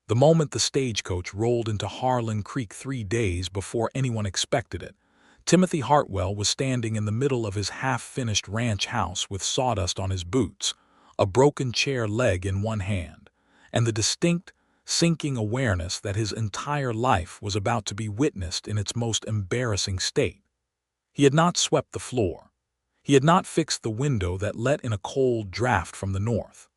The moment the stagecoach rolled into Harlan Creek 3 days before anyone expected it, Timothy Hartwell was standing in the middle of his half-finished ranch house with sawdust on his boots, a broken chair leg in one hand, and the distinct, sinking awareness that his entire life was about to be witnessed in its most embarrassing state. He had not swept the floor. He had not fixed the window that let in a cold draft from the north.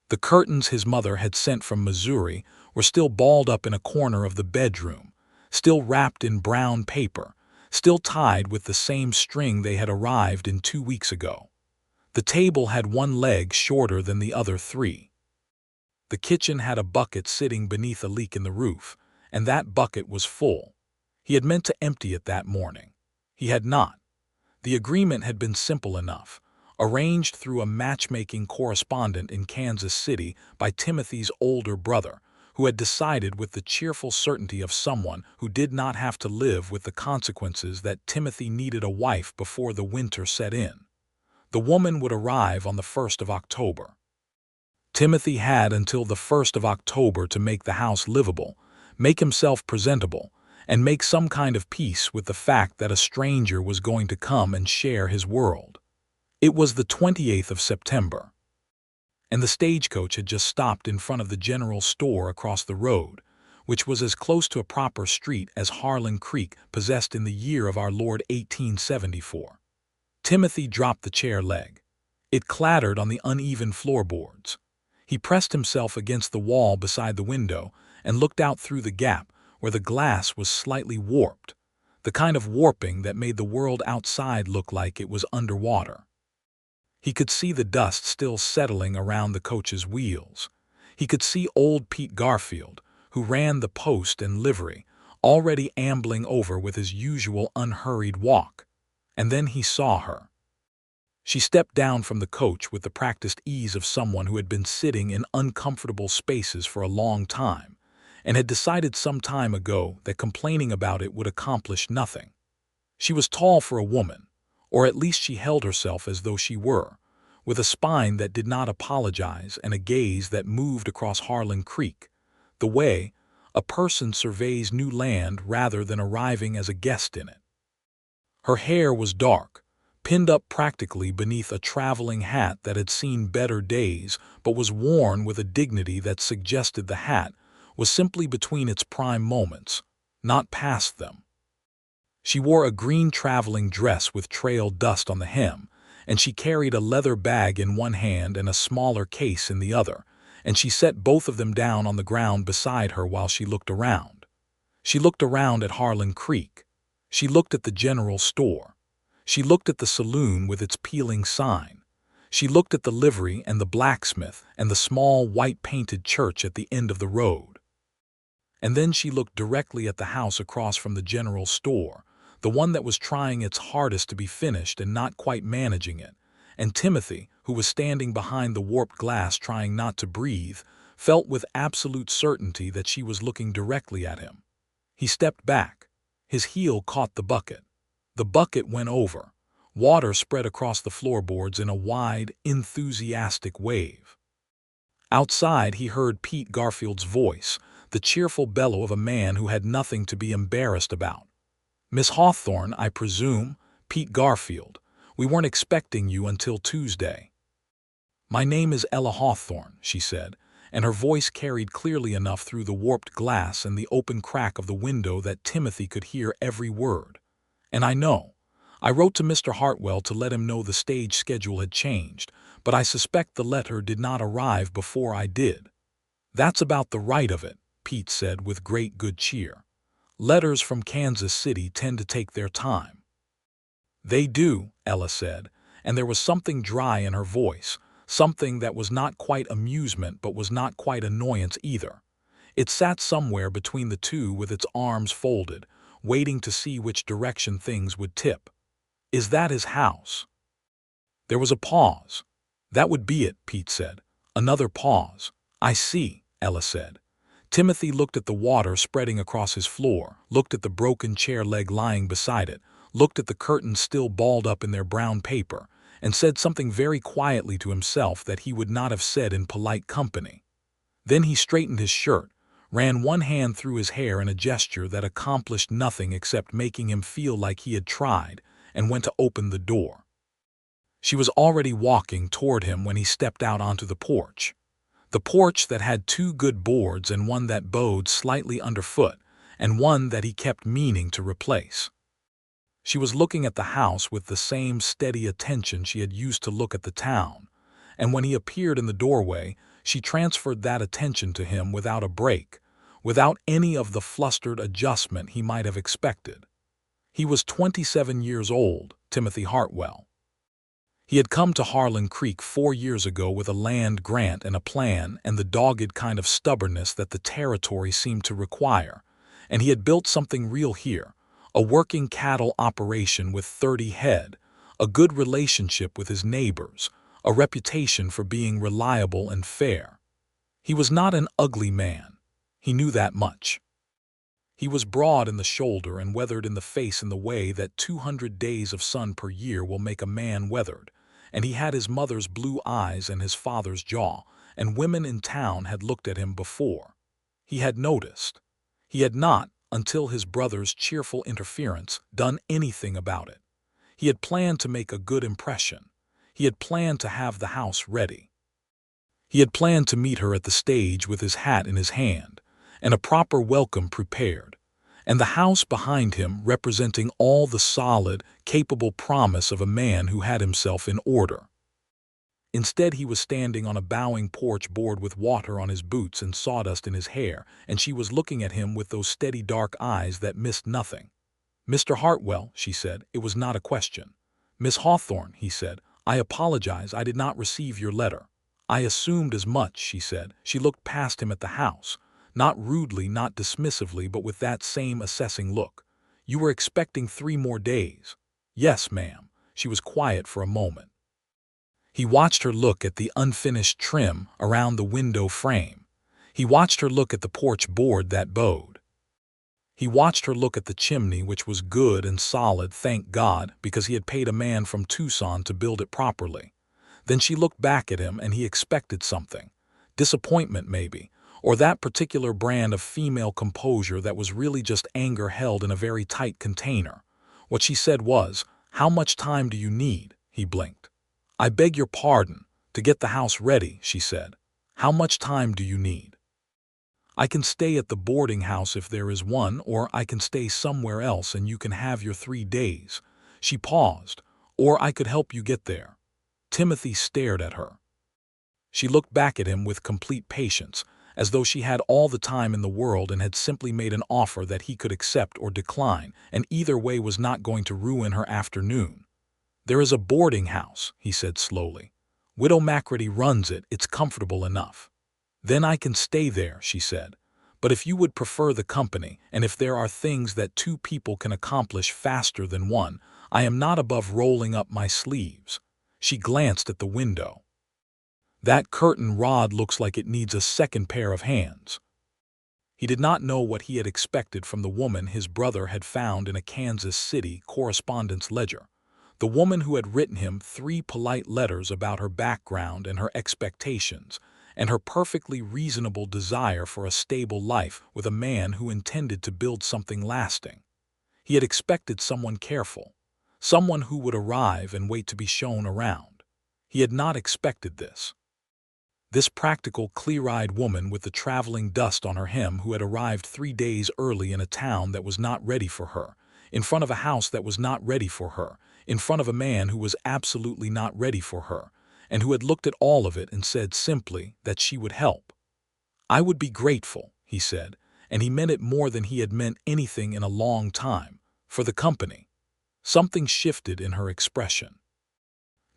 The curtains his mother had sent from Missouri were still balled up in a corner of the bedroom, still wrapped in brown paper, still tied with the same string they had arrived in 2 weeks ago. The table had one leg shorter than the other three. The kitchen had a bucket sitting beneath a leak in the roof, and that bucket was full. He had meant to empty it that morning. He had not. The agreement had been simple enough, arranged through a matchmaking correspondent in Kansas City by Timothy's older brother, who had decided with the cheerful certainty of someone who did not have to live with the consequences that Timothy needed a wife before the winter set in. The woman would arrive on the 1st of October. Timothy had until the 1st of October to make the house livable, make himself presentable, and make some kind of peace with the fact that a stranger was going to come and share his world. It was the 28th of September, and the stagecoach had just stopped in front of the general store across the road, which was as close to a proper street as Harlan Creek possessed in the year of our Lord 1874. Timothy dropped the chair leg. It clattered on the uneven floorboards. He pressed himself against the wall beside the window and looked out through the gap where the glass was slightly warped, the kind of warping that made the world outside look like it was underwater. He could see the dust still settling around the coach's wheels. He could see old Pete Garfield, who ran the post and livery, already ambling over with his usual unhurried walk. And then he saw her. She stepped down from the coach with the practiced ease of someone who had been sitting in uncomfortable spaces for a long time, and had decided some time ago that complaining about it would accomplish nothing. She was tall for a woman, or at least she held herself as though she were, with a spine that did not apologize and a gaze that moved across Harlan Creek, the way a person surveys new land rather than arriving as a guest in it. Her hair was dark, pinned up practically beneath a traveling hat that had seen better days but was worn with a dignity that suggested the hat was simply between its prime moments, not past them. She wore a green traveling dress with trailed dust on the hem, and she carried a leather bag in one hand and a smaller case in the other, and she set both of them down on the ground beside her while she looked around. She looked around at Harlan Creek. She looked at the general store. She looked at the saloon with its peeling sign. She looked at the livery and the blacksmith and the small white-painted church at the end of the road. And then she looked directly at the house across from the general store, the one that was trying its hardest to be finished and not quite managing it, and Timothy, who was standing behind the warped glass trying not to breathe, felt with absolute certainty that she was looking directly at him. He stepped back. His heel caught the bucket. The bucket went over. Water spread across the floorboards in a wide, enthusiastic wave. Outside he heard Pete Garfield's voice, the cheerful bellow of a man who had nothing to be embarrassed about. "Miss Hawthorne, I presume? Pete Garfield. We weren't expecting you until Tuesday." "My name is Ella Hawthorne," she said, and her voice carried clearly enough through the warped glass and the open crack of the window that Timothy could hear every word. "And I know. I wrote to Mr. Hartwell to let him know the stage schedule had changed, but I suspect the letter did not arrive before I did." "That's about the right of it," Pete said with great good cheer. "Letters from Kansas City tend to take their time." "They do," Ella said, and there was something dry in her voice, something that was not quite amusement but was not quite annoyance either. It sat somewhere between the two with its arms folded, waiting to see which direction things would tip. "Is that his house?" There was a pause. "That would be it," Pete said. Another pause. "I see," Ella said. Timothy looked at the water spreading across his floor, looked at the broken chair leg lying beside it, looked at the curtains still balled up in their brown paper, and said something very quietly to himself that he would not have said in polite company. Then he straightened his shirt, ran one hand through his hair in a gesture that accomplished nothing except making him feel like he had tried, and went to open the door. She was already walking toward him when he stepped out onto the porch. The porch that had two good boards and one that bowed slightly underfoot, and one that he kept meaning to replace. She was looking at the house with the same steady attention she had used to look at the town, and when he appeared in the doorway, she transferred that attention to him without a break, without any of the flustered adjustment he might have expected. He was 27 years old, Timothy Hartwell. He had come to Harlan Creek 4 years ago with a land grant and a plan and the dogged kind of stubbornness that the territory seemed to require, and he had built something real here, a working cattle operation with 30 head, a good relationship with his neighbors, a reputation for being reliable and fair. He was not an ugly man. He knew that much. He was broad in the shoulder and weathered in the face in the way that 200 days of sun per year will make a man weathered, and he had his mother's blue eyes and his father's jaw, and women in town had looked at him before. He had noticed. He had not, until his brother's cheerful interference, done anything about it. He had planned to make a good impression. He had planned to have the house ready. He had planned to meet her at the stage with his hat in his hand, and a proper welcome prepared, and the house behind him representing all the solid, capable promise of a man who had himself in order. Instead, he was standing on a bowing porch board with water on his boots and sawdust in his hair, and she was looking at him with those steady dark eyes that missed nothing. "Mr. Hartwell," she said, "it was not a question." "Miss Hawthorne," he said, "I apologize, I did not receive your letter." "I assumed as much," she said. She looked past him at the house, not rudely, not dismissively, but with that same assessing look. "You were expecting 3 more days." "Yes, ma'am." She was quiet for a moment. He watched her look at the unfinished trim around the window frame. He watched her look at the porch board that bowed. He watched her look at the chimney, which was good and solid, thank God, because he had paid a man from Tucson to build it properly. Then she looked back at him, and he expected something. Disappointment, maybe, or that particular brand of female composure that was really just anger held in a very tight container. What she said was, "How much time do you need?" He blinked. "I beg your pardon, to get the house ready," she said. "How much time do you need?" "I can stay at the boarding house if there is one, or I can stay somewhere else and you can have your 3 days." She paused. "Or I could help you get there." Timothy stared at her. She looked back at him with complete patience, as though she had all the time in the world and had simply made an offer that he could accept or decline, and either way was not going to ruin her afternoon. "There is a boarding house," he said slowly. "Widow McCready runs it, it's comfortable enough." "Then I can stay there," she said. "But if you would prefer the company, and if there are things that 2 people can accomplish faster than one, I am not above rolling up my sleeves." She glanced at the window. "That curtain rod looks like it needs a second pair of hands." He did not know what he had expected from the woman his brother had found in a Kansas City correspondence ledger, the woman who had written him 3 polite letters about her background and her expectations, and her perfectly reasonable desire for a stable life with a man who intended to build something lasting. He had expected someone careful, someone who would arrive and wait to be shown around. He had not expected this. This practical, clear-eyed woman with the traveling dust on her hem who had arrived 3 days early in a town that was not ready for her, in front of a house that was not ready for her, in front of a man who was absolutely not ready for her, and who had looked at all of it and said simply that she would help. "I would be grateful," he said, and he meant it more than he had meant anything in a long time, for the company. Something shifted in her expression.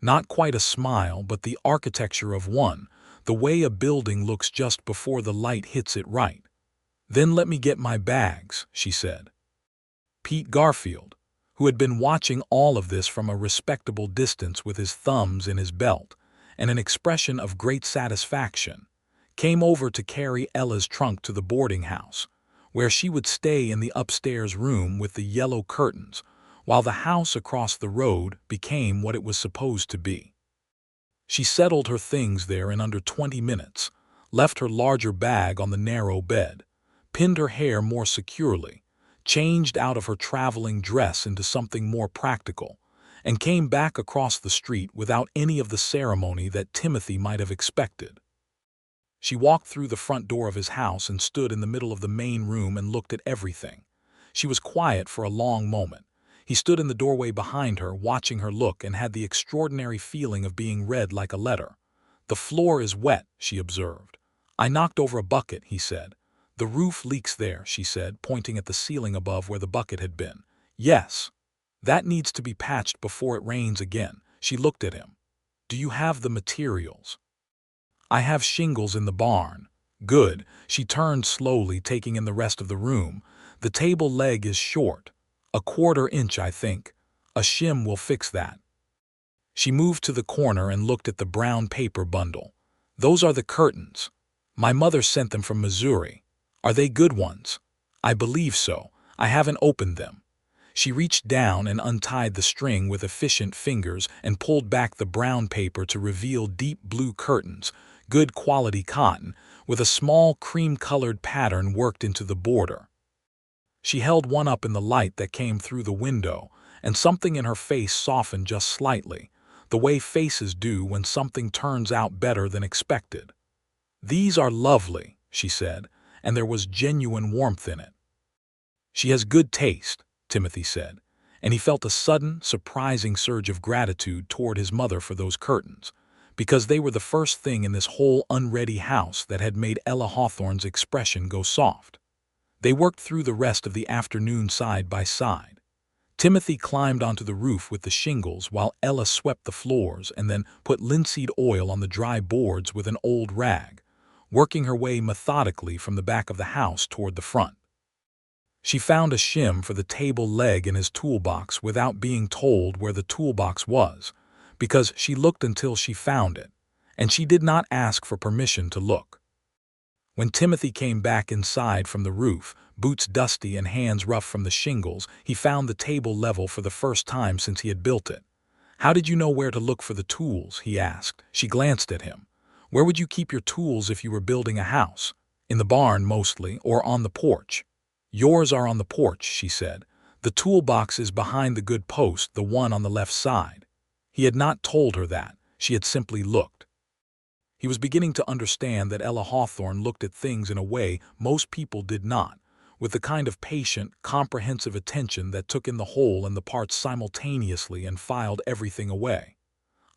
Not quite a smile, but the architecture of one, the way a building looks just before the light hits it right. "Then let me get my bags," she said. Pete Garfield, who had been watching all of this from a respectable distance with his thumbs in his belt and an expression of great satisfaction, came over to carry Ella's trunk to the boarding house, where she would stay in the upstairs room with the yellow curtains, while the house across the road became what it was supposed to be. She settled her things there in under 20 minutes, left her larger bag on the narrow bed, pinned her hair more securely, changed out of her traveling dress into something more practical, and came back across the street without any of the ceremony that Timothy might have expected. She walked through the front door of his house and stood in the middle of the main room and looked at everything. She was quiet for a long moment. He stood in the doorway behind her, watching her look, and had the extraordinary feeling of being read like a letter. "The floor is wet," she observed. "I knocked over a bucket," he said. "The roof leaks there," she said, pointing at the ceiling above where the bucket had been. "Yes. That needs to be patched before it rains again." She looked at him. "Do you have the materials?" "I have shingles in the barn." "Good." She turned slowly, taking in the rest of the room. "The table leg is short. A 1/4 inch, I think. A shim will fix that." She moved to the corner and looked at the brown paper bundle. "Those are the curtains. My mother sent them from Missouri. Are they good ones?" "I believe so. I haven't opened them." She reached down and untied the string with efficient fingers and pulled back the brown paper to reveal deep blue curtains, good quality cotton, with a small cream-colored pattern worked into the border. She held one up in the light that came through the window, and something in her face softened just slightly, the way faces do when something turns out better than expected. "These are lovely," she said, and there was genuine warmth in it. "She has good taste," Timothy said, and he felt a sudden, surprising surge of gratitude toward his mother for those curtains, because they were the first thing in this whole unready house that had made Ella Hawthorne's expression go soft. They worked through the rest of the afternoon side by side. Timothy climbed onto the roof with the shingles while Ella swept the floors and then put linseed oil on the dry boards with an old rag, working her way methodically from the back of the house toward the front. She found a shim for the table leg in his toolbox without being told where the toolbox was, because she looked until she found it, and she did not ask for permission to look. When Timothy came back inside from the roof, boots dusty and hands rough from the shingles, he found the table level for the first time since he had built it. "How did you know where to look for the tools?" he asked. She glanced at him. "Where would you keep your tools if you were building a house? In the barn, mostly, or on the porch?" "Yours are on the porch," she said. "The toolbox is behind the good post, the one on the left side." He had not told her that. She had simply looked. He was beginning to understand that Ella Hawthorne looked at things in a way most people did not, with the kind of patient, comprehensive attention that took in the whole and the parts simultaneously and filed everything away.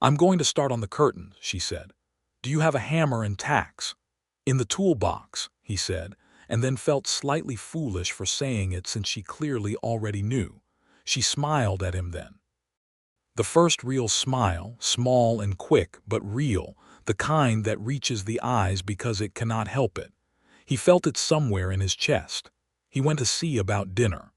"I'm going to start on the curtains," she said. "Do you have a hammer and tacks?" "In the toolbox," he said, and then felt slightly foolish for saying it since she clearly already knew. She smiled at him then. The first real smile, small and quick, but real, the kind that reaches the eyes because it cannot help it. He felt it somewhere in his chest. He went to see about dinner.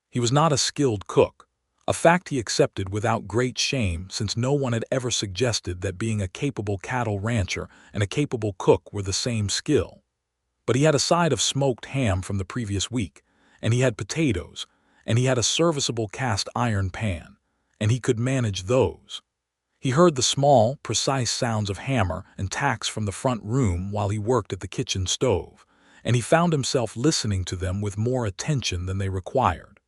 He was not a skilled cook, a fact he accepted without great shame since no one had ever suggested that being a capable cattle rancher and a capable cook were the same skill. But he had a side of smoked ham from the previous week, and he had potatoes, and he had a serviceable cast iron pan, and he could manage those. He heard the small, precise sounds of hammer and tacks from the front room while he worked at the kitchen stove, and he found himself listening to them with more attention than they required.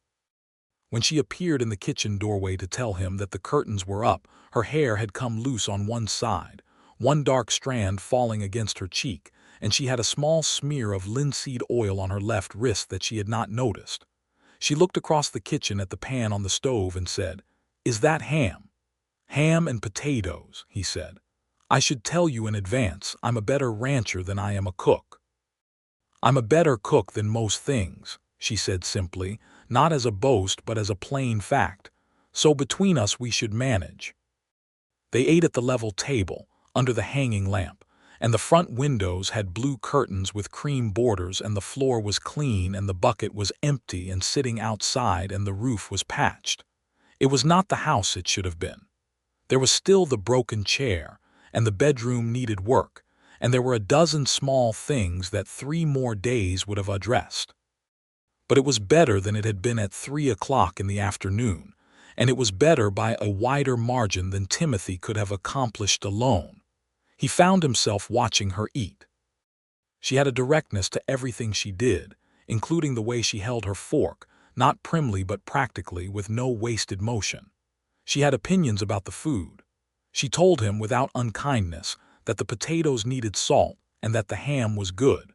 When she appeared in the kitchen doorway to tell him that the curtains were up, her hair had come loose on one side, one dark strand falling against her cheek, and she had a small smear of linseed oil on her left wrist that she had not noticed. She looked across the kitchen at the pan on the stove and said, "Is that ham?" "Ham and potatoes," he said. "I should tell you in advance, I'm a better rancher than I am a cook." "I'm a better cook than most things," she said simply, not as a boast but as a plain fact. "So between us we should manage." They ate at the level table, under the hanging lamp, and the front windows had blue curtains with cream borders, and the floor was clean and the bucket was empty and sitting outside, and the roof was patched. It was not the house it should have been. There was still the broken chair, and the bedroom needed work, and there were a dozen small things that 3 more days would have addressed. But it was better than it had been at 3 o'clock in the afternoon, and it was better by a wider margin than Timothy could have accomplished alone. He found himself watching her eat. She had a directness to everything she did, including the way she held her fork, not primly but practically, with no wasted motion. She had opinions about the food. She told him without unkindness that the potatoes needed salt and that the ham was good.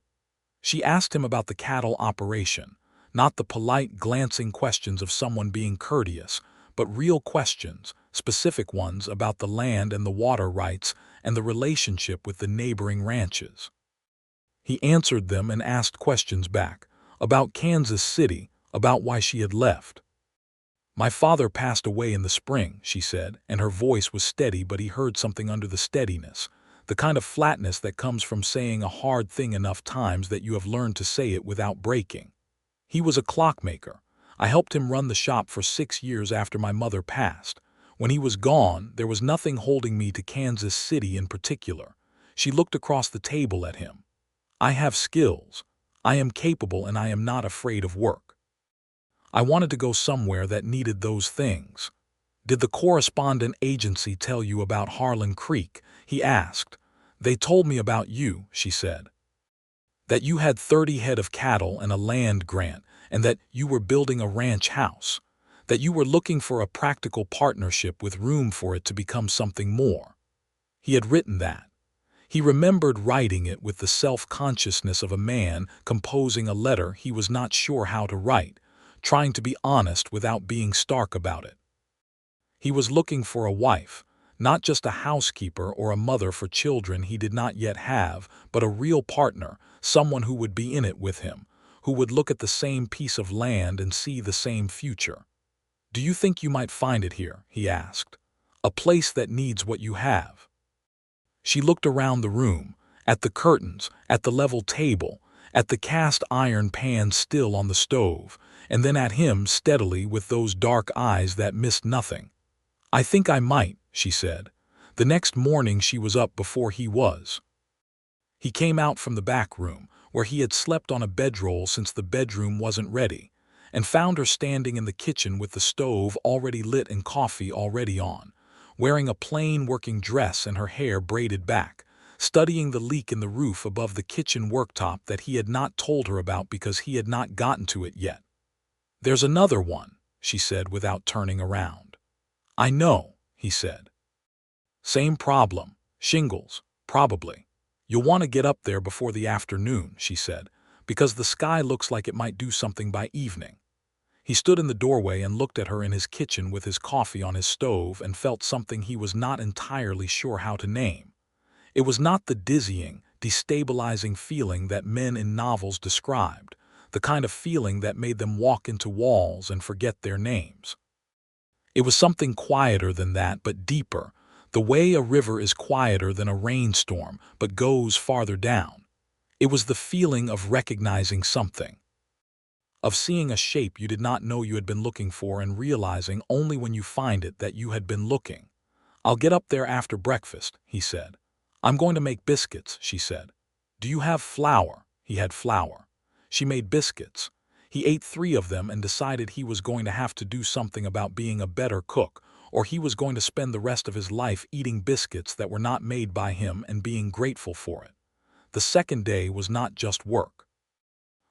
She asked him about the cattle operation, not the polite, glancing questions of someone being courteous, but real questions, specific ones about the land and the water rights and the relationship with the neighboring ranches. He answered them and asked questions back, about Kansas City, about why she had left. "My father passed away in the spring," she said, and her voice was steady, but he heard something under the steadiness, the kind of flatness that comes from saying a hard thing enough times that you have learned to say it without breaking. "He was a clockmaker. I helped him run the shop for 6 years after my mother passed. When he was gone, there was nothing holding me to Kansas City in particular." She looked across the table at him. "I have skills. I am capable, and I am not afraid of work. I wanted to go somewhere that needed those things." "Did the correspondent agency tell you about Harlan Creek?" he asked. "They told me about you," she said. "That you had 30 head of cattle and a land grant, and that you were building a ranch house. That you were looking for a practical partnership with room for it to become something more." He had written that. He remembered writing it with the self-consciousness of a man composing a letter he was not sure how to write, trying to be honest without being stark about it. He was looking for a wife, not just a housekeeper or a mother for children he did not yet have, but a real partner, someone who would be in it with him, who would look at the same piece of land and see the same future. "Do you think you might find it here?" he asked. "A place that needs what you have?" She looked around the room, at the curtains, at the level table, at the cast iron pan still on the stove, and then at him steadily with those dark eyes that missed nothing. "I think I might," she said. The next morning she was up before he was. He came out from the back room, where he had slept on a bedroll since the bedroom wasn't ready, and found her standing in the kitchen with the stove already lit and coffee already on, wearing a plain working dress and her hair braided back, studying the leak in the roof above the kitchen worktop that he had not told her about because he had not gotten to it yet. "There's another one," she said without turning around. "I know," he said. "Same problem, shingles, probably. You'll want to get up there before the afternoon," she said, "because the sky looks like it might do something by evening." He stood in the doorway and looked at her in his kitchen with his coffee on his stove and felt something he was not entirely sure how to name. It was not the dizzying, destabilizing feeling that men in novels described, the kind of feeling that made them walk into walls and forget their names. It was something quieter than that, but deeper, the way a river is quieter than a rainstorm, but goes farther down. It was the feeling of recognizing something, of seeing a shape you did not know you had been looking for and realizing only when you find it that you had been looking. "I'll get up there after breakfast," he said. "I'm going to make biscuits," she said. "Do you have flour?" He had flour. She made biscuits. He ate 3 of them and decided he was going to have to do something about being a better cook, or he was going to spend the rest of his life eating biscuits that were not made by him and being grateful for it. The second day was not just work.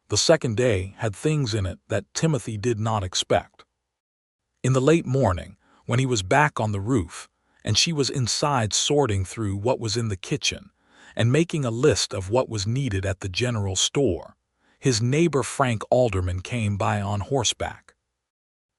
The second day had things in it that Timothy did not expect. In the late morning, when he was back on the roof, and she was inside sorting through what was in the kitchen and making a list of what was needed at the general store, his neighbor Frank Alderman came by on horseback.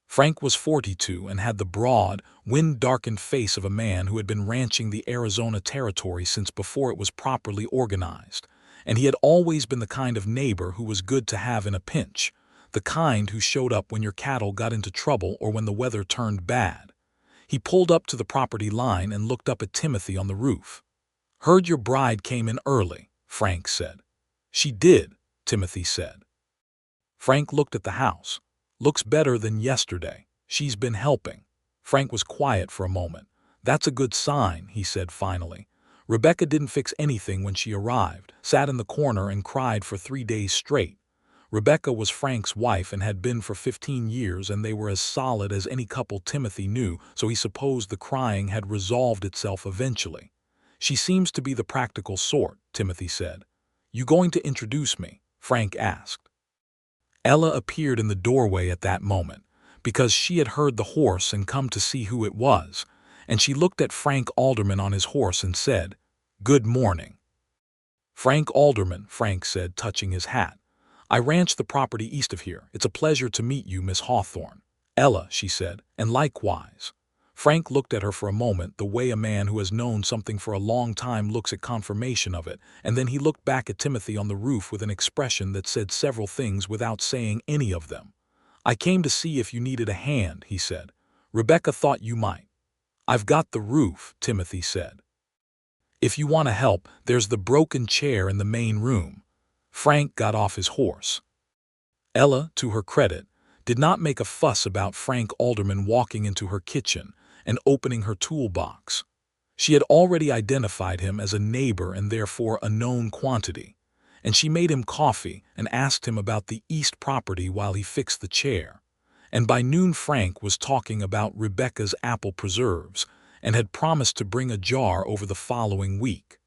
Frank was 42 and had the broad, wind-darkened face of a man who had been ranching the Arizona Territory since before it was properly organized, and he had always been the kind of neighbor who was good to have in a pinch, the kind who showed up when your cattle got into trouble or when the weather turned bad. He pulled up to the property line and looked up at Timothy on the roof. "Heard your bride came in early," Frank said. "She did," Timothy said. Frank looked at the house. "Looks better than yesterday. She's been helping." Frank was quiet for a moment. "That's a good sign," he said finally. "Rebecca didn't fix anything when she arrived, sat in the corner and cried for 3 days straight." Rebecca was Frank's wife and had been for 15 years, and they were as solid as any couple Timothy knew, so he supposed the crying had resolved itself eventually. "She seems to be the practical sort," Timothy said. "You going to introduce me?" Frank asked. Ella appeared in the doorway at that moment, because she had heard the horse and come to see who it was, and she looked at Frank Alderman on his horse and said, "Good morning." "Frank Alderman," Frank said, touching his hat. "I ranch the property east of here. It's a pleasure to meet you, Miss Hawthorne." "Ella," she said, "and likewise." Frank looked at her for a moment, the way a man who has known something for a long time looks at confirmation of it, and then he looked back at Timothy on the roof with an expression that said several things without saying any of them. "I came to see if you needed a hand," he said. "Rebecca thought you might." "I've got the roof," Timothy said. "If you want to help, there's the broken chair in the main room." Frank got off his horse. Ella, to her credit, did not make a fuss about Frank Alderman walking into her kitchen and opening her toolbox. She had already identified him as a neighbor and therefore a known quantity, and she made him coffee and asked him about the East property while he fixed the chair. And by noon Frank was talking about Rebecca's apple preserves and had promised to bring a jar over the following week.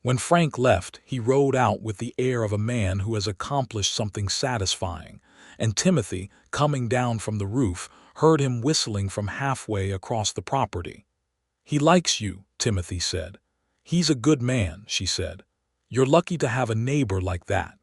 When Frank left, he rode out with the air of a man who has accomplished something satisfying, and Timothy, coming down from the roof, heard him whistling from halfway across the property. "He likes you," Timothy said. "He's a good man," she said. "You're lucky to have a neighbor like that."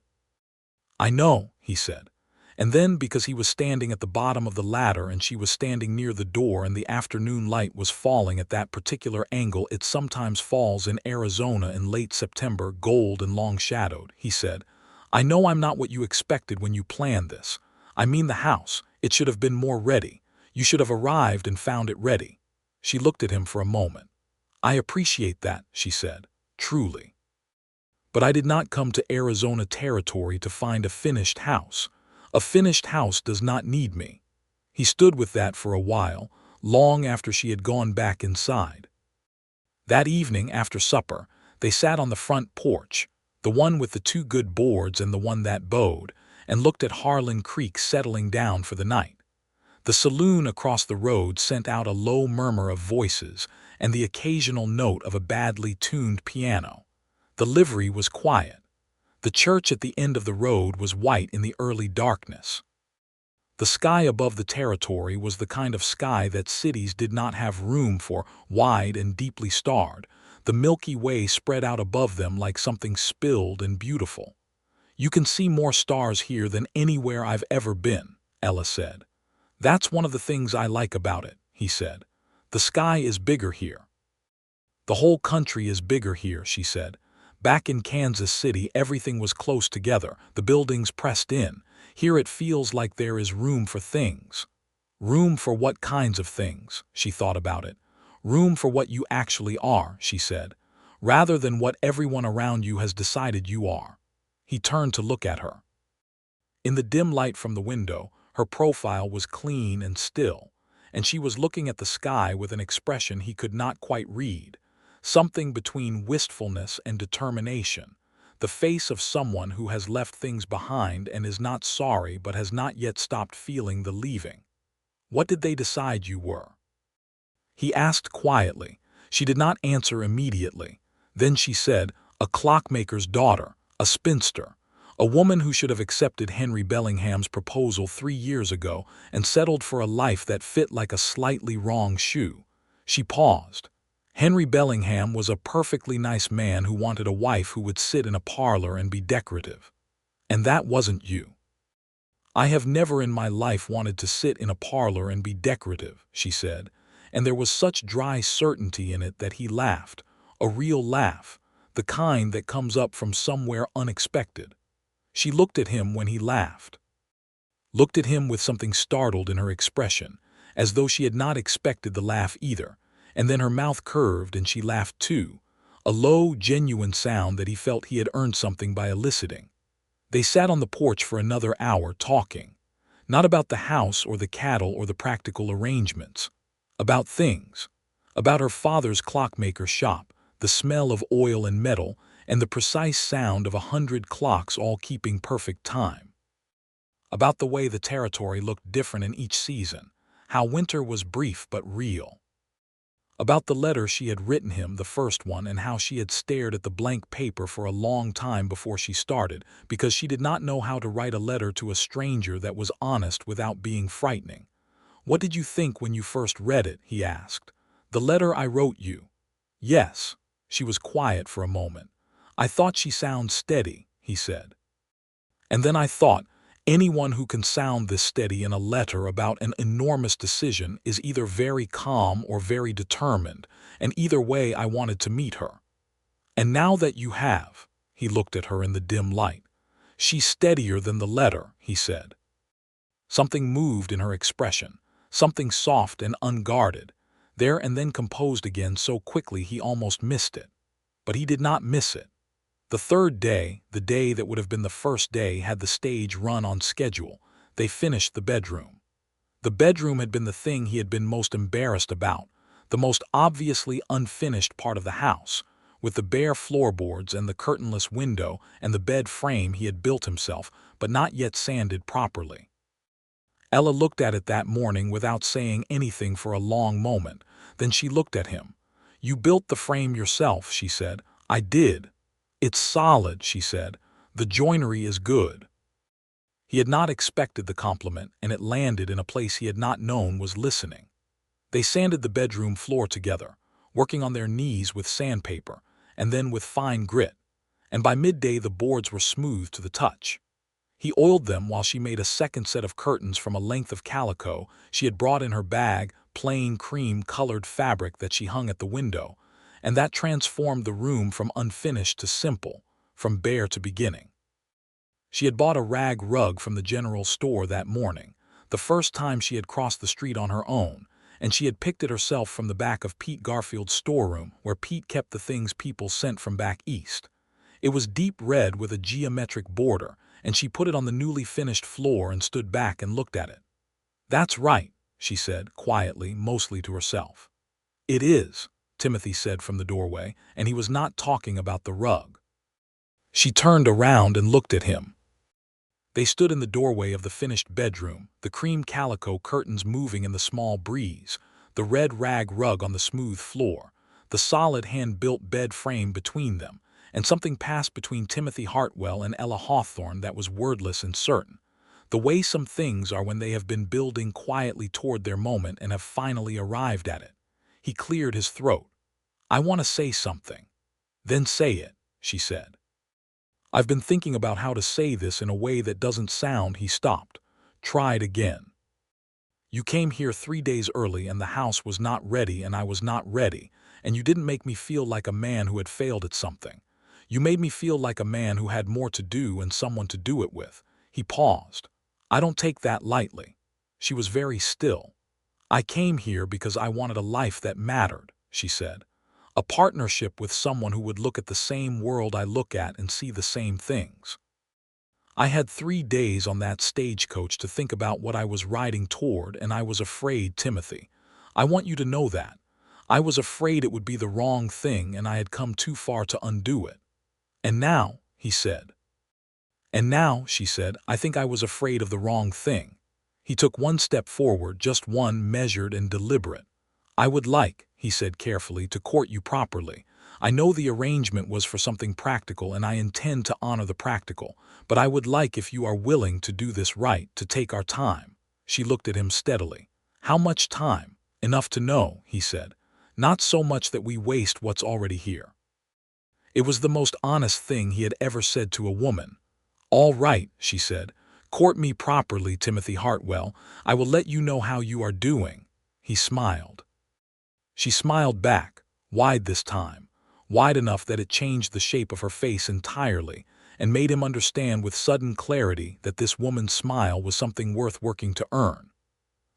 "I know," he said. And then, because he was standing at the bottom of the ladder and she was standing near the door and the afternoon light was falling at that particular angle it sometimes falls in Arizona in late September, gold and long-shadowed, he said, "I know I'm not what you expected when you planned this. I mean the house. It should have been more ready. You should have arrived and found it ready." She looked at him for a moment. "I appreciate that," she said, "truly. But I did not come to Arizona territory to find a finished house. A finished house does not need me." He stood with that for a while, long after she had gone back inside. That evening, after supper, they sat on the front porch, the one with the two good boards and the one that bowed, and looked at Harlan Creek settling down for the night. The saloon across the road sent out a low murmur of voices and the occasional note of a badly tuned piano. The livery was quiet. The church at the end of the road was white in the early darkness. The sky above the territory was the kind of sky that cities did not have room for, wide and deeply starred. The Milky Way spread out above them like something spilled and beautiful. "You can see more stars here than anywhere I've ever been," Ella said. "That's one of the things I like about it," he said. "The sky is bigger here." "The whole country is bigger here," she said. "Back in Kansas City, everything was close together, the buildings pressed in. Here it feels like there is room for things." "Room for what kinds of things?" She thought about it. "Room for what you actually are," she said, "rather than what everyone around you has decided you are." He turned to look at her. In the dim light from the window, her profile was clean and still, and she was looking at the sky with an expression he could not quite read. Something between wistfulness and determination, the face of someone who has left things behind and is not sorry but has not yet stopped feeling the leaving. "What did they decide you were?" he asked quietly. She did not answer immediately. Then she said, "A clockmaker's daughter, a spinster, a woman who should have accepted Henry Bellingham's proposal 3 years ago and settled for a life that fit like a slightly wrong shoe." She paused. "Henry Bellingham was a perfectly nice man who wanted a wife who would sit in a parlor and be decorative. And that wasn't you." "I have never in my life wanted to sit in a parlor and be decorative," she said, and there was such dry certainty in it that he laughed, a real laugh, the kind that comes up from somewhere unexpected. She looked at him when he laughed. Looked at him with something startled in her expression, as though she had not expected the laugh either, and then her mouth curved and she laughed too, a low, genuine sound that he felt he had earned something by eliciting. They sat on the porch for another hour talking, not about the house or the cattle or the practical arrangements, about things, about her father's clockmaker shop, the smell of oil and metal, and the precise sound of 100 clocks all keeping perfect time. About the way the territory looked different in each season, how winter was brief but real. About the letter she had written him, the first one, and how she had stared at the blank paper for a long time before she started, because she did not know how to write a letter to a stranger that was honest without being frightening. "What did you think when you first read it?" he asked. "The letter I wrote you." "Yes." She was quiet for a moment. "I thought she sounds steady," he said. "And then I thought, anyone who can sound this steady in a letter about an enormous decision is either very calm or very determined, and either way I wanted to meet her. And now that you have," he looked at her in the dim light. "She's steadier than the letter," he said. Something moved in her expression, something soft and unguarded, there and then composed again so quickly he almost missed it. But he did not miss it. The third day, the day that would have been the first day had the stage run on schedule, they finished the bedroom. The bedroom had been the thing he had been most embarrassed about, the most obviously unfinished part of the house, with the bare floorboards and the curtainless window and the bed frame he had built himself, but not yet sanded properly. Ella looked at it that morning without saying anything for a long moment. Then she looked at him. "You built the frame yourself," she said. "I did." "It's solid," she said. "The joinery is good." He had not expected the compliment, and it landed in a place he had not known was listening. They sanded the bedroom floor together, working on their knees with sandpaper, and then with fine grit, and by midday the boards were smooth to the touch. He oiled them while she made a second set of curtains from a length of calico she had brought in her bag, plain cream-colored fabric that she hung at the window, and that transformed the room from unfinished to simple, from bare to beginning. She had bought a rag rug from the general store that morning, the first time she had crossed the street on her own, and she had picked it herself from the back of Pete Garfield's storeroom, where Pete kept the things people sent from back east. It was deep red with a geometric border, and she put it on the newly finished floor and stood back and looked at it. "That's right," she said, quietly, mostly to herself. "It is," Timothy said from the doorway, and he was not talking about the rug. She turned around and looked at him. They stood in the doorway of the finished bedroom, the cream calico curtains moving in the small breeze, the red rag rug on the smooth floor, the solid hand-built bed frame between them, and something passed between Timothy Hartwell and Ella Hawthorne that was wordless and certain. The way some things are when they have been building quietly toward their moment and have finally arrived at it. He cleared his throat. "I want to say something." "Then say it," she said. "I've been thinking about how to say this in a way that doesn't sound—" He stopped. "Tried again. You came here 3 days early and the house was not ready and I was not ready, and you didn't make me feel like a man who had failed at something. You made me feel like a man who had more to do and someone to do it with." He paused. "I don't take that lightly." She was very still. "I came here because I wanted a life that mattered," she said. "A partnership with someone who would look at the same world I look at and see the same things. I had 3 days on that stagecoach to think about what I was riding toward, and I was afraid, Timothy. I want you to know that. I was afraid it would be the wrong thing and I had come too far to undo it. And now," he said. "And now," she said, "I think I was afraid of the wrong thing." He took one step forward, just one, measured and deliberate. "I would like," he said carefully, "to court you properly. I know the arrangement was for something practical and I intend to honor the practical, but I would like, if you are willing to do this right, to take our time." She looked at him steadily. "How much time?" "Enough to know," he said. "Not so much that we waste what's already here." It was the most honest thing he had ever said to a woman. "All right," she said. "Court me properly, Timothy Hartwell. I will let you know how you are doing." He smiled. She smiled back, wide this time, wide enough that it changed the shape of her face entirely, and made him understand with sudden clarity that this woman's smile was something worth working to earn.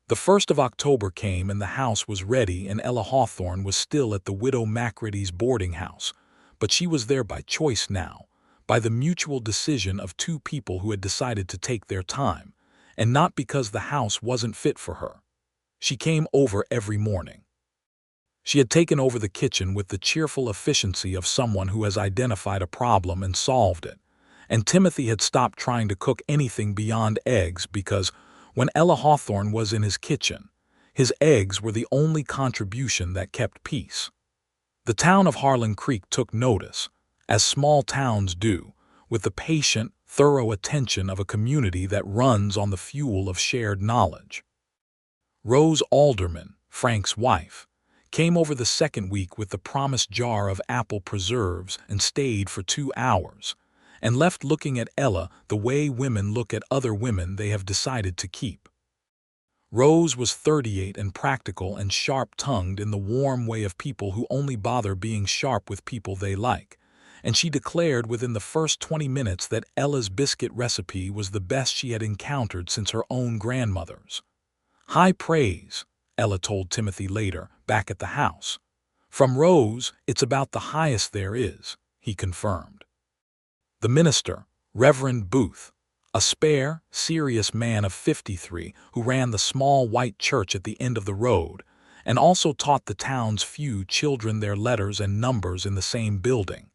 The 1st of October came and the house was ready, and Ella Hawthorne was still at the widow Macready's boarding house, but she was there by choice now, by the mutual decision of two people who had decided to take their time, and not because the house wasn't fit for her. She came over every morning. She had taken over the kitchen with the cheerful efficiency of someone who has identified a problem and solved it, and Timothy had stopped trying to cook anything beyond eggs because, when Ella Hawthorne was in his kitchen, His eggs were the only contribution that kept peace. The town of Harlan Creek took notice, as small towns do, with the patient, thorough attention of a community that runs on the fuel of shared knowledge. Rose Alderman, Frank's wife, came over the second week with the promised jar of apple preserves and stayed for 2 hours, and left looking at Ella the way women look at other women they have decided to keep. Rose was 38 and practical and sharp-tongued in the warm way of people who only bother being sharp with people they like, and she declared within the first 20 minutes that Ella's biscuit recipe was the best she had encountered since her own grandmother's. High praise, Ella told Timothy later, back at the house. From Rose, it's about the highest there is, he confirmed. The minister, Reverend Booth, a spare, serious man of 53 who ran the small white church at the end of the road, and also taught the town's few children their letters and numbers in the same building,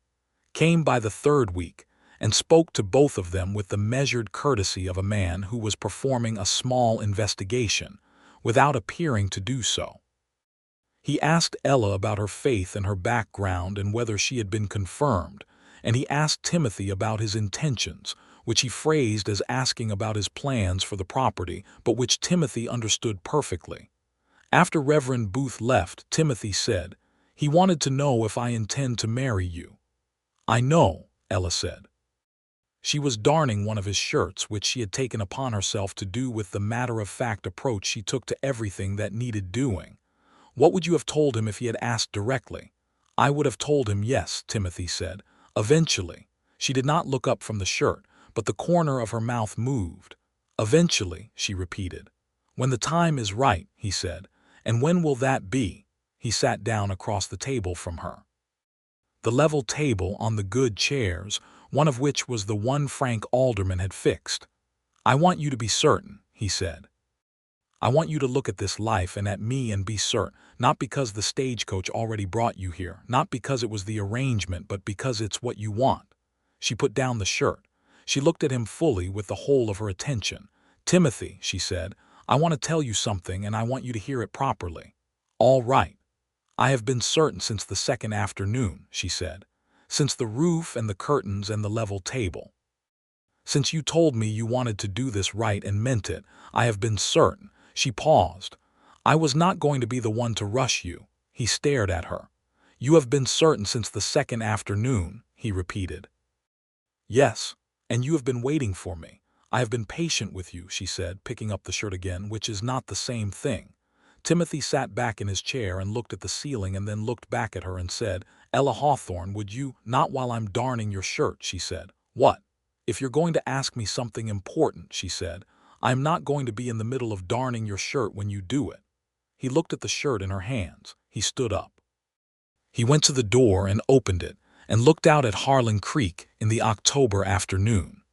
came by the third week and spoke to both of them with the measured courtesy of a man who was performing a small investigation, without appearing to do so. He asked Ella about her faith and her background and whether she had been confirmed, and he asked Timothy about his intentions, which he phrased as asking about his plans for the property, but which Timothy understood perfectly. After Reverend Booth left, Timothy said, "He wanted to know if I intend to marry you." "I know," Ella said. She was darning one of his shirts, which she had taken upon herself to do with the matter-of-fact approach she took to everything that needed doing. "What would you have told him if he had asked directly?" "I would have told him yes," Timothy said. Eventually, she did not look up from the shirt, but the corner of her mouth moved. "Eventually," she repeated. "When the time is right," he said. "And when will that be?" He sat down across the table from her. The level table on the good chairs, one of which was the one Frank Alderman had fixed. "I want you to be certain," he said. "I want you to look at this life and at me and be certain, not because the stagecoach already brought you here, not because it was the arrangement, but because it's what you want." She put down the shirt. She looked at him fully with the whole of her attention. "Timothy," she said, "I want to tell you something and I want you to hear it properly." "All right." "I have been certain since the second afternoon," she said. "Since the roof and the curtains and the level table. Since you told me you wanted to do this right and meant it, I have been certain." She paused. "I was not going to be the one to rush you." He stared at her. "You have been certain since the second afternoon," he repeated. "Yes, and you have been waiting for me. I have been patient with you," she said, picking up the shirt again, "which is not the same thing." Timothy sat back in his chair and looked at the ceiling and then looked back at her and said, "Ella Hawthorne, would you—" "Not while I'm darning your shirt," she said. "What?" "If you're going to ask me something important," she said, "I'm not going to be in the middle of darning your shirt when you do it." He looked at the shirt in her hands. He stood up. He went to the door and opened it and looked out at Harlan Creek in the October afternoon.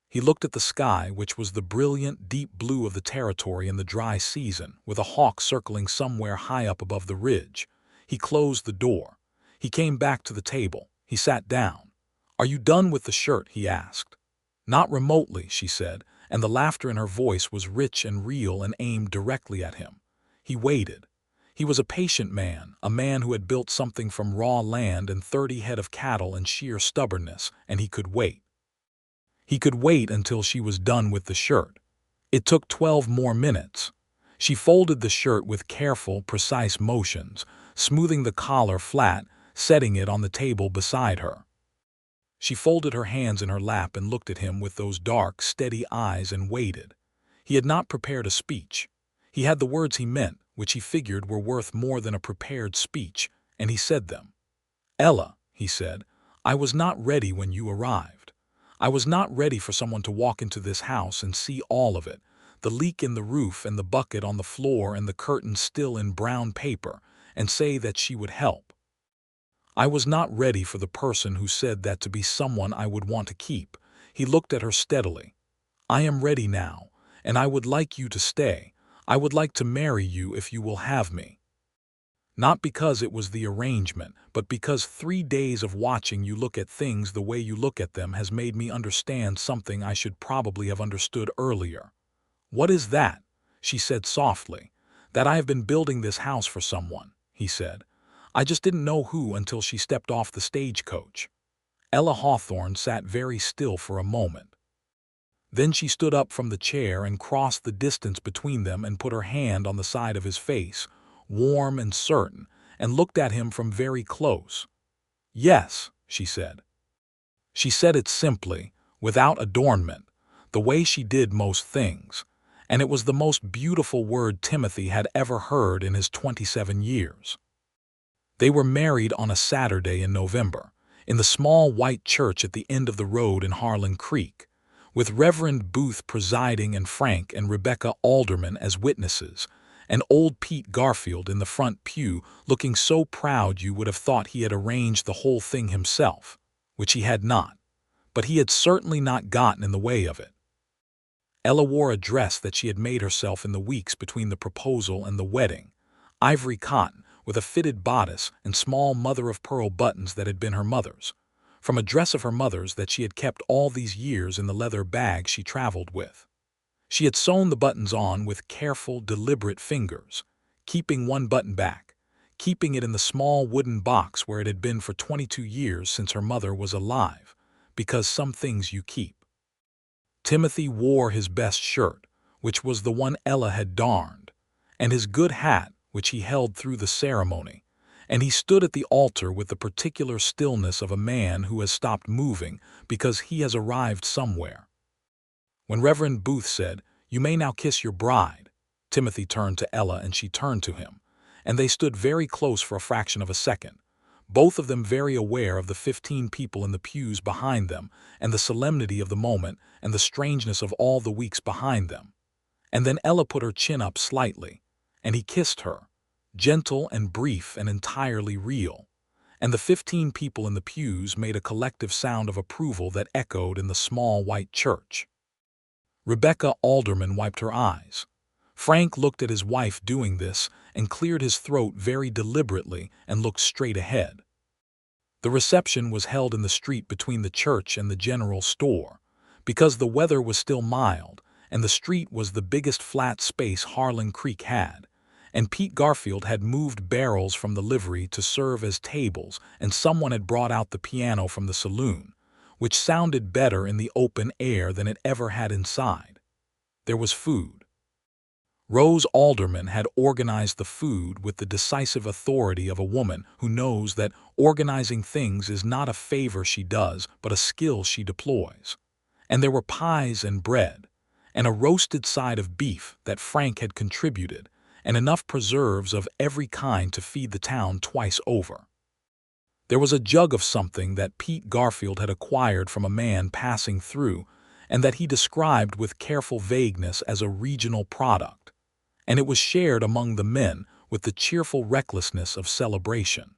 He looked at the sky, which was the brilliant, deep blue of the territory in the dry season, with a hawk circling somewhere high up above the ridge. He closed the door. He came back to the table. He sat down. "Are you done with the shirt?" he asked. "Not remotely," she said, and the laughter in her voice was rich and real and aimed directly at him. He waited. He was a patient man, a man who had built something from raw land and 30 head of cattle and sheer stubbornness, and he could wait. He could wait until she was done with the shirt. It took 12 more minutes. She folded the shirt with careful, precise motions, smoothing the collar flat, setting it on the table beside her. She folded her hands in her lap and looked at him with those dark, steady eyes and waited. He had not prepared a speech. He had the words he meant, which he figured were worth more than a prepared speech, and he said them. "Ella," he said, "I was not ready when you arrived. I was not ready for someone to walk into this house and see all of it, the leak in the roof and the bucket on the floor and the curtains still in brown paper, and say that she would help. I was not ready for the person who said that to be someone I would want to keep." He looked at her steadily. "I am ready now, and I would like you to stay. I would like to marry you if you will have me. Not because it was the arrangement, but because 3 days of watching you look at things the way you look at them has made me understand something I should probably have understood earlier." "What is that?" she said softly. "That I have been building this house for someone," he said. "I just didn't know who until she stepped off the stagecoach." Ella Hawthorne sat very still for a moment. Then she stood up from the chair and crossed the distance between them and put her hand on the side of his face, warm and certain, and looked at him from very close. "Yes," she said. She said it simply, without adornment, the way she did most things, and it was the most beautiful word Timothy had ever heard in his 27 years. They were married on a Saturday in November, in the small white church at the end of the road in Harlan Creek, with Reverend Booth presiding and Frank and Rebecca Alderman as witnesses, and old Pete Garfield in the front pew looking so proud you would have thought he had arranged the whole thing himself, which he had not, but he had certainly not gotten in the way of it. Ella wore a dress that she had made herself in the weeks between the proposal and the wedding, ivory cotton, with a fitted bodice and small mother-of-pearl buttons that had been her mother's, from a dress of her mother's that she had kept all these years in the leather bag she traveled with. She had sewn the buttons on with careful, deliberate fingers, keeping one button back, keeping it in the small wooden box where it had been for 22 years since her mother was alive, because some things you keep. Timothy wore his best shirt, which was the one Ella had darned, and his good hat, which he held through the ceremony, and he stood at the altar with the particular stillness of a man who has stopped moving because he has arrived somewhere. When Reverend Booth said, "You may now kiss your bride," Timothy turned to Ella and she turned to him, and they stood very close for a fraction of a second, both of them very aware of the 15 people in the pews behind them and the solemnity of the moment and the strangeness of all the weeks behind them. And then Ella put her chin up slightly, and he kissed her, gentle and brief and entirely real, and the 15 people in the pews made a collective sound of approval that echoed in the small white church. Rebecca Alderman wiped her eyes. Frank looked at his wife doing this and cleared his throat very deliberately and looked straight ahead. The reception was held in the street between the church and the general store, because the weather was still mild, and the street was the biggest flat space Harlan Creek had, and Pete Garfield had moved barrels from the livery to serve as tables, and someone had brought out the piano from the saloon, which sounded better in the open air than it ever had inside. There was food. Rose Alderman had organized the food with the decisive authority of a woman who knows that organizing things is not a favor she does but a skill she deploys. And there were pies and bread, and a roasted side of beef that Frank had contributed, and enough preserves of every kind to feed the town twice over. There was a jug of something that Pete Garfield had acquired from a man passing through, and that he described with careful vagueness as a regional product, and it was shared among the men with the cheerful recklessness of celebration.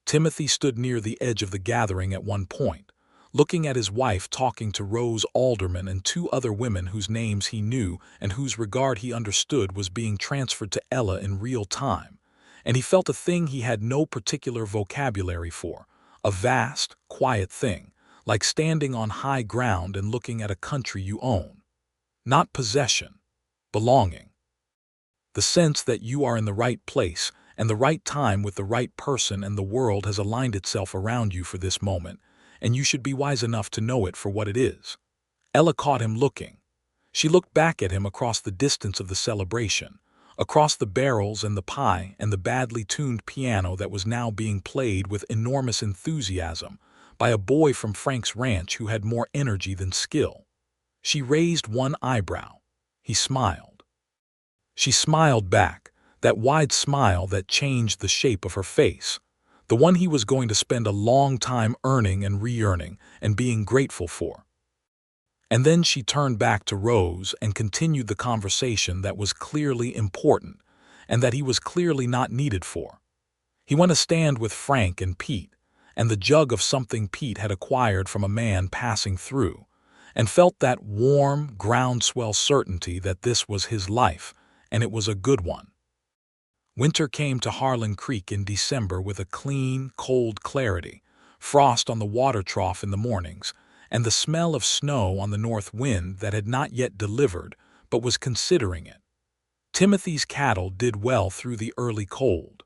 Timothy stood near the edge of the gathering at one point, looking at his wife talking to Rose Alderman and 2 other women whose names he knew and whose regard he understood was being transferred to Ella in real time, and he felt a thing he had no particular vocabulary for, a vast, quiet thing, like standing on high ground and looking at a country you own. Not possession, belonging. The sense that you are in the right place and the right time with the right person and the world has aligned itself around you for this moment, and you should be wise enough to know it for what it is. Ella caught him looking. She looked back at him across the distance of the celebration, across the barrels and the pie and the badly tuned piano that was now being played with enormous enthusiasm by a boy from Frank's ranch who had more energy than skill. She raised one eyebrow. He smiled. She smiled back, that wide smile that changed the shape of her face, the one he was going to spend a long time earning and re-earning and being grateful for. And then she turned back to Rose and continued the conversation that was clearly important and that he was clearly not needed for. He went to stand with Frank and Pete and the jug of something Pete had acquired from a man passing through, and felt that warm, groundswell certainty that this was his life, and it was a good one. Winter came to Harlan Creek in December with a clean, cold clarity, frost on the water trough in the mornings, and the smell of snow on the north wind that had not yet delivered but was considering it. Timothy's cattle did well through the early cold.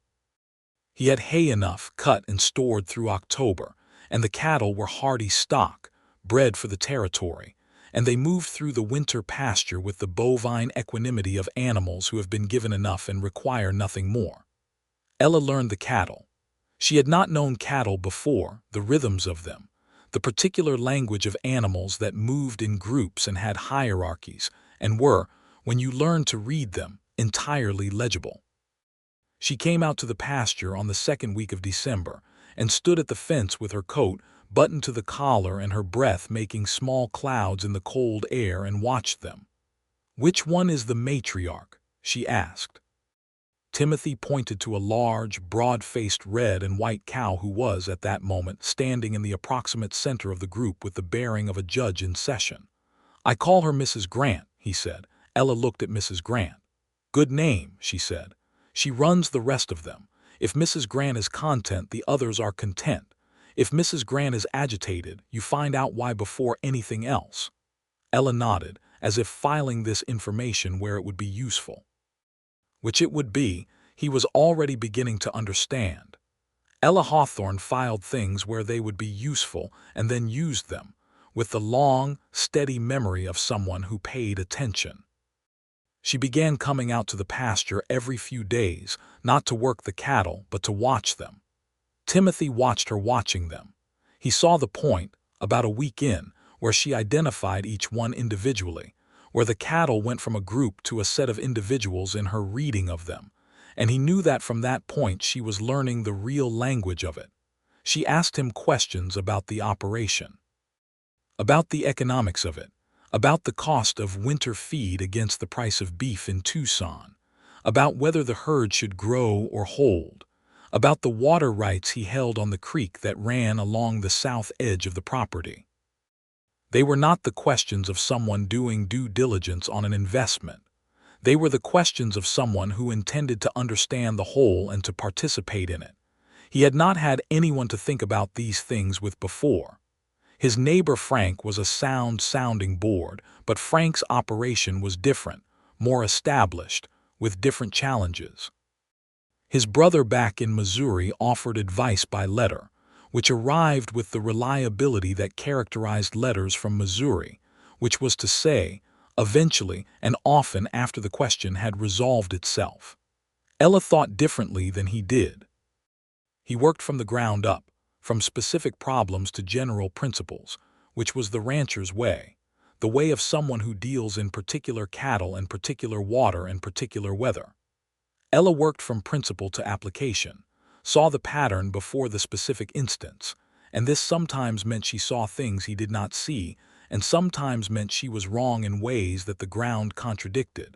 He had hay enough cut and stored through October, and the cattle were hardy stock, bred for the territory, and they moved through the winter pasture with the bovine equanimity of animals who have been given enough and require nothing more. Ella learned the cattle. She had not known cattle before, the rhythms of them, the particular language of animals that moved in groups and had hierarchies, and were, when you learned to read them, entirely legible. She came out to the pasture on the second week of December and stood at the fence with her coat buttoned to the collar and her breath making small clouds in the cold air and watched them. "Which one is the matriarch?" she asked. Timothy pointed to a large, broad-faced red and white cow who was, at that moment, standing in the approximate center of the group with the bearing of a judge in session. "I call her Mrs. Grant," he said. Ella looked at Mrs. Grant. "Good name," she said. "She runs the rest of them. If Mrs. Grant is content, the others are content. If Mrs. Grant is agitated, you find out why before anything else." Ella nodded, as if filing this information where it would be useful. Which it would be, he was already beginning to understand. Ella Hawthorne filed things where they would be useful and then used them, with the long, steady memory of someone who paid attention. She began coming out to the pasture every few days, not to work the cattle, but to watch them. Timothy watched her watching them. He saw the point, about a week in, where she identified each one individually, where the cattle went from a group to a set of individuals in her reading of them, and he knew that from that point she was learning the real language of it. She asked him questions about the operation, about the economics of it, about the cost of winter feed against the price of beef in Tucson, about whether the herd should grow or hold, about the water rights he held on the creek that ran along the south edge of the property. They were not the questions of someone doing due diligence on an investment. They were the questions of someone who intended to understand the whole and to participate in it. He had not had anyone to think about these things with before. His neighbor Frank was a sound sounding board, but Frank's operation was different, more established, with different challenges. His brother back in Missouri offered advice by letter, which arrived with the reliability that characterized letters from Missouri, which was to say, eventually and often after the question had resolved itself. Ella thought differently than he did. He worked from the ground up, from specific problems to general principles, which was the rancher's way, the way of someone who deals in particular cattle and particular water and particular weather. Ella worked from principle to application, saw the pattern before the specific instance, and this sometimes meant she saw things he did not see, and sometimes meant she was wrong in ways that the ground contradicted.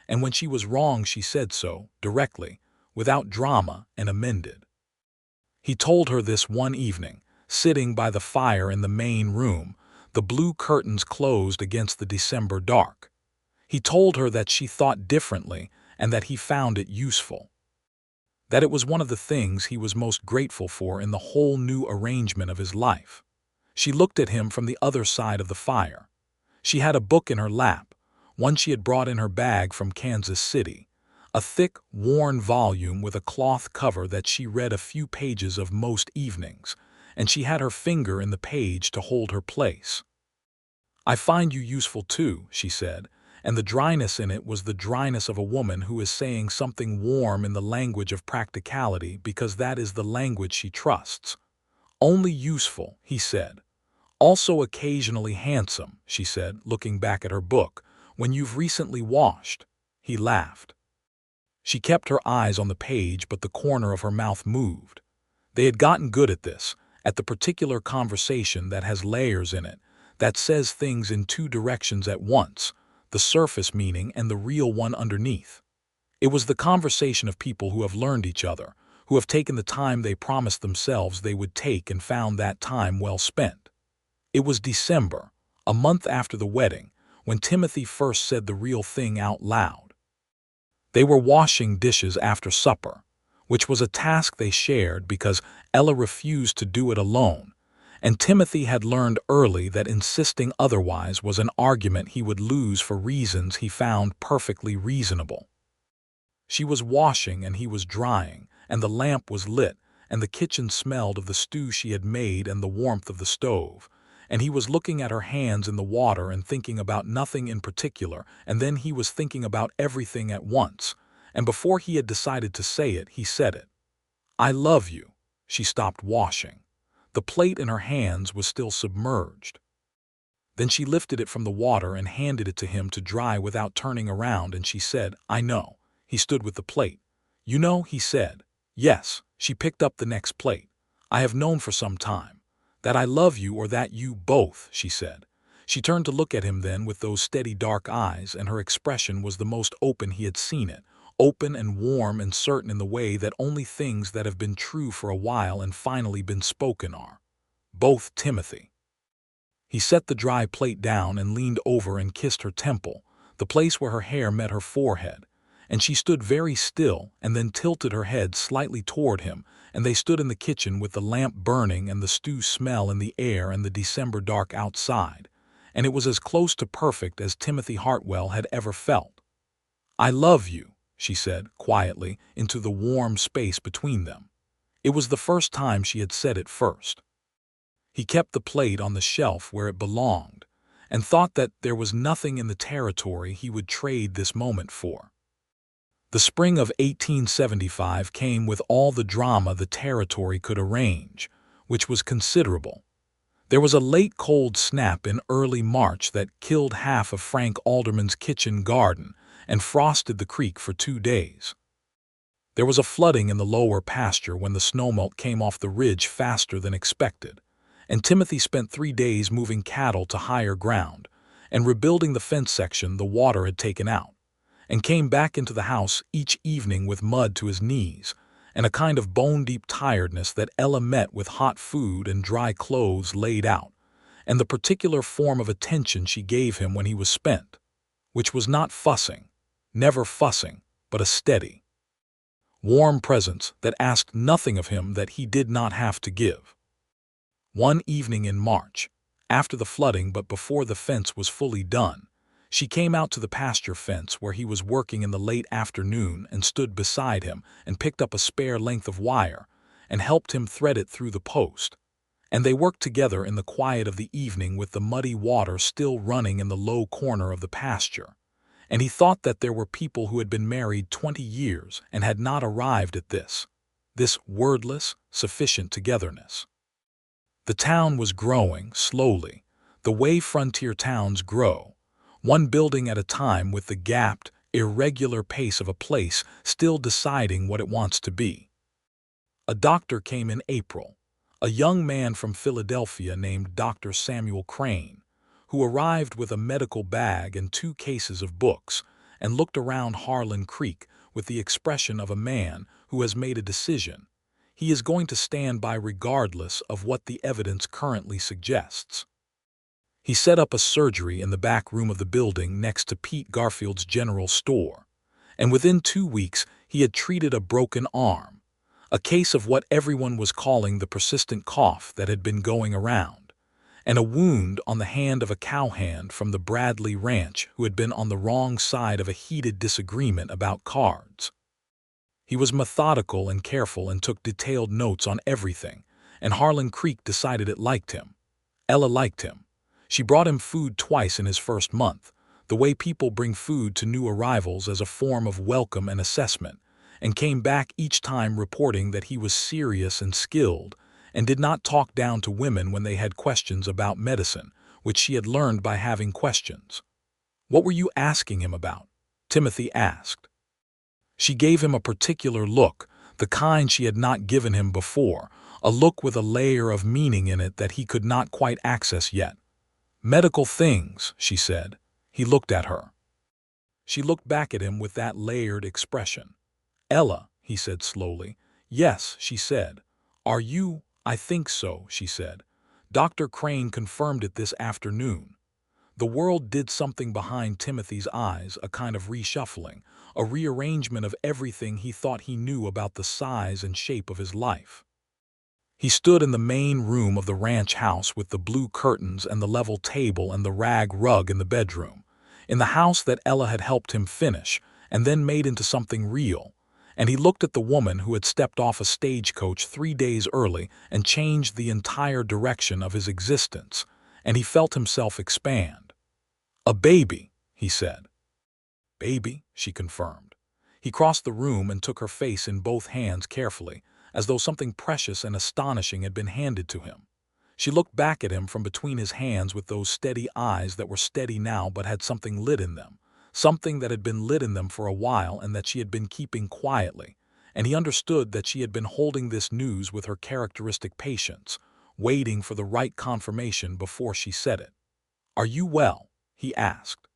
And when she was wrong she said so, directly, without drama, and amended. He told her this one evening, sitting by the fire in the main room, the blue curtains closed against the December dark. He told her that she thought differently and that he found it useful. That it was one of the things he was most grateful for in the whole new arrangement of his life. She looked at him from the other side of the fire. She had a book in her lap, one she had brought in her bag from Kansas City, a thick, worn volume with a cloth cover that she read a few pages of most evenings, and she had her finger in the page to hold her place. "I find you useful too," she said, and the dryness in it was the dryness of a woman who is saying something warm in the language of practicality because that is the language she trusts. "Only useful," he said. "Also occasionally handsome," she said, looking back at her book, "when you've recently washed." He laughed. She kept her eyes on the page, but the corner of her mouth moved. They had gotten good at this, at the particular conversation that has layers in it, that says things in two directions at once, the surface meaning and the real one underneath. It was the conversation of people who have learned each other, who have taken the time they promised themselves they would take and found that time well spent. It was December, a month after the wedding, when Timothy first said the real thing out loud. They were washing dishes after supper, which was a task they shared because Ella refused to do it alone, and Timothy had learned early that insisting otherwise was an argument he would lose for reasons he found perfectly reasonable. She was washing and he was drying, and the lamp was lit, and the kitchen smelled of the stew she had made and the warmth of the stove. And he was looking at her hands in the water and thinking about nothing in particular, and then he was thinking about everything at once. And before he had decided to say it, he said it. "I love you." She stopped washing. The plate in her hands was still submerged. Then she lifted it from the water and handed it to him to dry without turning around, and she said, "I know." He stood with the plate. "You know," he said. "Yes." She picked up the next plate. "I have known for some time. That I love you, or that you both," she said. She turned to look at him then with those steady dark eyes, and her expression was the most open he had seen it, open and warm and certain in the way that only things that have been true for a while and finally been spoken are. "Both, Timothy." He set the dry plate down and leaned over and kissed her temple, the place where her hair met her forehead, and she stood very still and then tilted her head slightly toward him, and they stood in the kitchen with the lamp burning and the stew smell in the air and the December dark outside, and it was as close to perfect as Timothy Hartwell had ever felt. "I love you," she said, quietly, into the warm space between them. It was the first time she had said it first. He kept the plate on the shelf where it belonged, and thought that there was nothing in the territory he would trade this moment for. The spring of 1875 came with all the drama the territory could arrange, which was considerable. There was a late cold snap in early March that killed half of Frank Alderman's kitchen garden and frosted the creek for 2 days. There was a flooding in the lower pasture when the snowmelt came off the ridge faster than expected, and Timothy spent 3 days moving cattle to higher ground and rebuilding the fence section the water had taken out, and came back into the house each evening with mud to his knees and a kind of bone-deep tiredness that Ella met with hot food and dry clothes laid out, and the particular form of attention she gave him when he was spent, which was not fussing, never fussing, but a steady, warm presence that asked nothing of him that he did not have to give. One evening in March, after the flooding but before the fence was fully done, she came out to the pasture fence where he was working in the late afternoon and stood beside him and picked up a spare length of wire and helped him thread it through the post. And they worked together in the quiet of the evening with the muddy water still running in the low corner of the pasture. And he thought that there were people who had been married 20 years and had not arrived at this wordless, sufficient togetherness. The town was growing, slowly, the way frontier towns grow, one building at a time with the gapped, irregular pace of a place still deciding what it wants to be. A doctor came in April, a young man from Philadelphia named Dr. Samuel Crane, who arrived with a medical bag and 2 cases of books and looked around Harlan Creek with the expression of a man who has made a decision. He is going to stand by regardless of what the evidence currently suggests. He set up a surgery in the back room of the building next to Pete Garfield's general store, and within 2 weeks he had treated a broken arm, a case of what everyone was calling the persistent cough that had been going around, and a wound on the hand of a cowhand from the Bradley Ranch who had been on the wrong side of a heated disagreement about cards. He was methodical and careful and took detailed notes on everything, and Harlan Creek decided it liked him. Ella liked him. She brought him food twice in his first month, the way people bring food to new arrivals as a form of welcome and assessment, and came back each time reporting that he was serious and skilled, and did not talk down to women when they had questions about medicine, which she had learned by having questions. "What were you asking him about?" Timothy asked. She gave him a particular look, the kind she had not given him before, a look with a layer of meaning in it that he could not quite access yet. "Medical things," she said. He looked at her. She looked back at him with that layered expression. "Ella," he said slowly. "Yes," she said. "Are you?" "I think so," she said. Dr. Crane confirmed it this afternoon. The world did something behind Timothy's eyes, a kind of reshuffling, a rearrangement of everything he thought he knew about the size and shape of his life. He stood in the main room of the ranch house with the blue curtains and the level table and the rag rug in the bedroom, in the house that Ella had helped him finish, and then made into something real. And he looked at the woman who had stepped off a stagecoach 3 days early and changed the entire direction of his existence, and he felt himself expand. "A baby," he said. "Baby," she confirmed. He crossed the room and took her face in both hands carefully, as though something precious and astonishing had been handed to him. She looked back at him from between his hands with those steady eyes that were steady now but had something lit in them, something that had been lit in them for a while and that she had been keeping quietly, and he understood that she had been holding this news with her characteristic patience, waiting for the right confirmation before she said it. "Are you well?" he asked.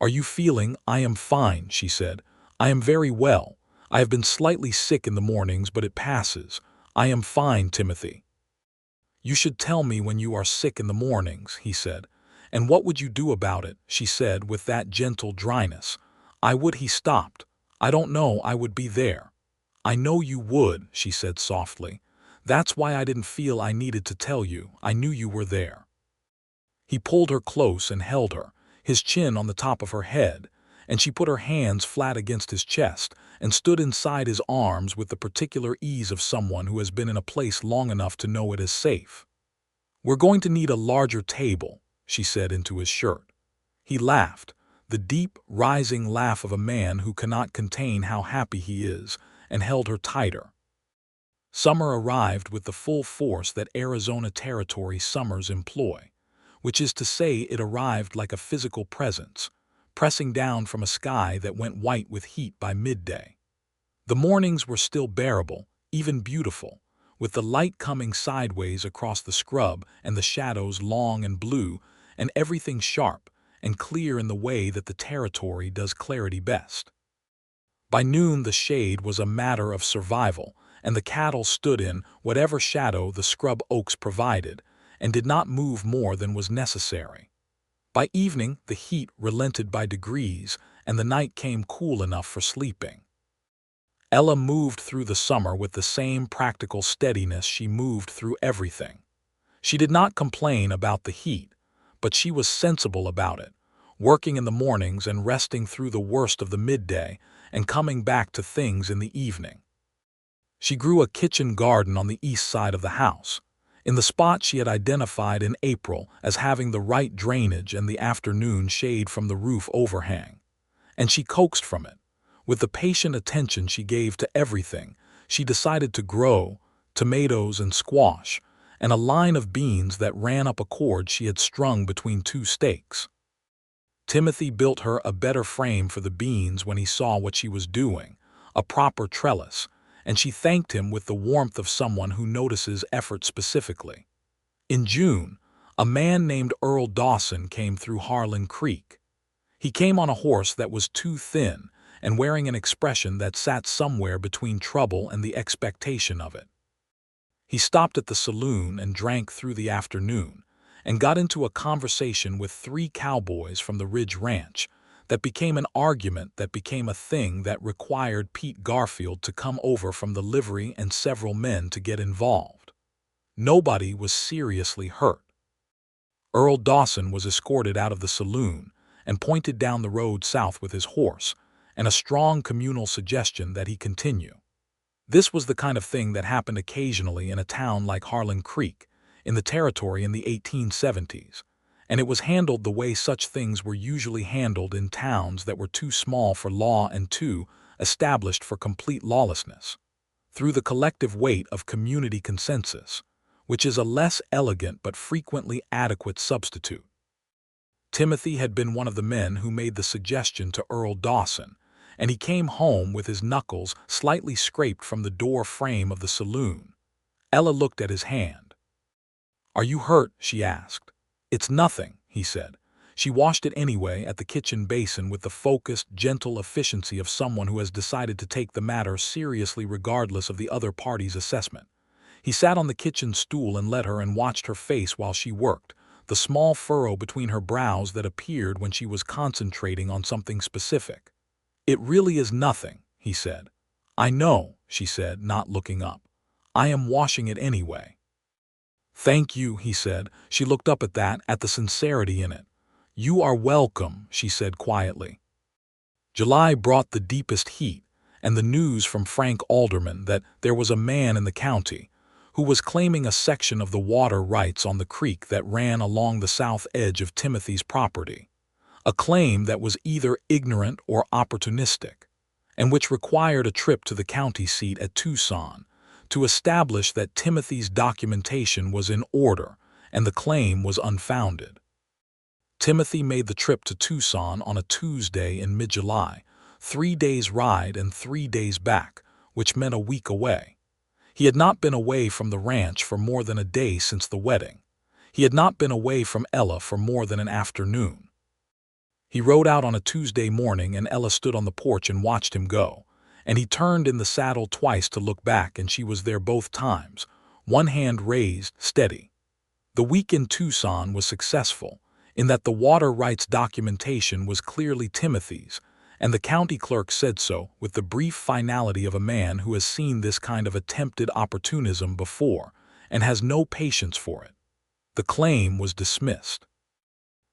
"Are you feeling—" "I am fine," she said. "I am very well. I have been slightly sick in the mornings, but it passes. I am fine, Timothy." "You should tell me when you are sick in the mornings," he said. "And what would you do about it?" she said with that gentle dryness. "I would—" He stopped. "I don't know, I would be there." "I know you would," she said softly. "That's why I didn't feel I needed to tell you. I knew you were there." He pulled her close and held her, his chin on the top of her head, and she put her hands flat against his chest and stood inside his arms with the particular ease of someone who has been in a place long enough to know it is safe. "We're going to need a larger table," she said into his shirt. He laughed, the deep, rising laugh of a man who cannot contain how happy he is, and held her tighter. Summer arrived with the full force that Arizona Territory summers employ, which is to say it arrived like a physical presence, pressing down from a sky that went white with heat by midday. The mornings were still bearable, even beautiful, with the light coming sideways across the scrub and the shadows long and blue, and everything sharp and clear in the way that the territory does clarity best. By noon the shade was a matter of survival, and the cattle stood in whatever shadow the scrub oaks provided, and did not move more than was necessary. By evening the heat relented by degrees, and the night came cool enough for sleeping. Ella moved through the summer with the same practical steadiness she moved through everything. She did not complain about the heat, but she was sensible about it, working in the mornings and resting through the worst of the midday and coming back to things in the evening. She grew a kitchen garden on the east side of the house, in the spot she had identified in April as having the right drainage and the afternoon shade from the roof overhang, and she coaxed from it. With the patient attention she gave to everything, she decided to grow tomatoes and squash, and a line of beans that ran up a cord she had strung between two stakes. Timothy built her a better frame for the beans when he saw what she was doing, a proper trellis, and she thanked him with the warmth of someone who notices effort specifically. In June, a man named Earl Dawson came through Harlan Creek. He came on a horse that was too thin and wearing an expression that sat somewhere between trouble and the expectation of it. He stopped at the saloon and drank through the afternoon, and got into a conversation with 3 cowboys from the Ridge Ranch that became an argument that became a thing that required Pete Garfield to come over from the livery and several men to get involved. Nobody was seriously hurt. Earl Dawson was escorted out of the saloon and pointed down the road south with his horse, and a strong communal suggestion that he continue. This was the kind of thing that happened occasionally in a town like Harlan Creek, in the territory in the 1870s, and it was handled the way such things were usually handled in towns that were too small for law and too established for complete lawlessness, through the collective weight of community consensus, which is a less elegant but frequently adequate substitute. Timothy had been one of the men who made the suggestion to Earl Dawson, and he came home with his knuckles slightly scraped from the door frame of the saloon. Ella looked at his hand. "Are you hurt?" she asked. "It's nothing," he said. She washed it anyway at the kitchen basin with the focused, gentle efficiency of someone who has decided to take the matter seriously regardless of the other party's assessment. He sat on the kitchen stool and let her and watched her face while she worked, the small furrow between her brows that appeared when she was concentrating on something specific. "It really is nothing," he said. "I know," she said, not looking up. "I am washing it anyway." "Thank you," he said. She looked up at the sincerity in it. "You are welcome," she said quietly. July brought the deepest heat, and the news from Frank Alderman that there was a man in the county who was claiming a section of the water rights on the creek that ran along the south edge of Timothy's property, a claim that was either ignorant or opportunistic, and which required a trip to the county seat at Tucson to establish that Timothy's documentation was in order and the claim was unfounded. Timothy made the trip to Tucson on a Tuesday in mid-July, 3 days ride and 3 days back, which meant a week away. He had not been away from the ranch for more than a day since the wedding. He had not been away from Ella for more than an afternoon. He rode out on a Tuesday morning and Ella stood on the porch and watched him go, and he turned in the saddle twice to look back and she was there both times, one hand raised, steady. The week in Tucson was successful, in that the water rights documentation was clearly Timothy's, and the county clerk said so with the brief finality of a man who has seen this kind of attempted opportunism before and has no patience for it. The claim was dismissed.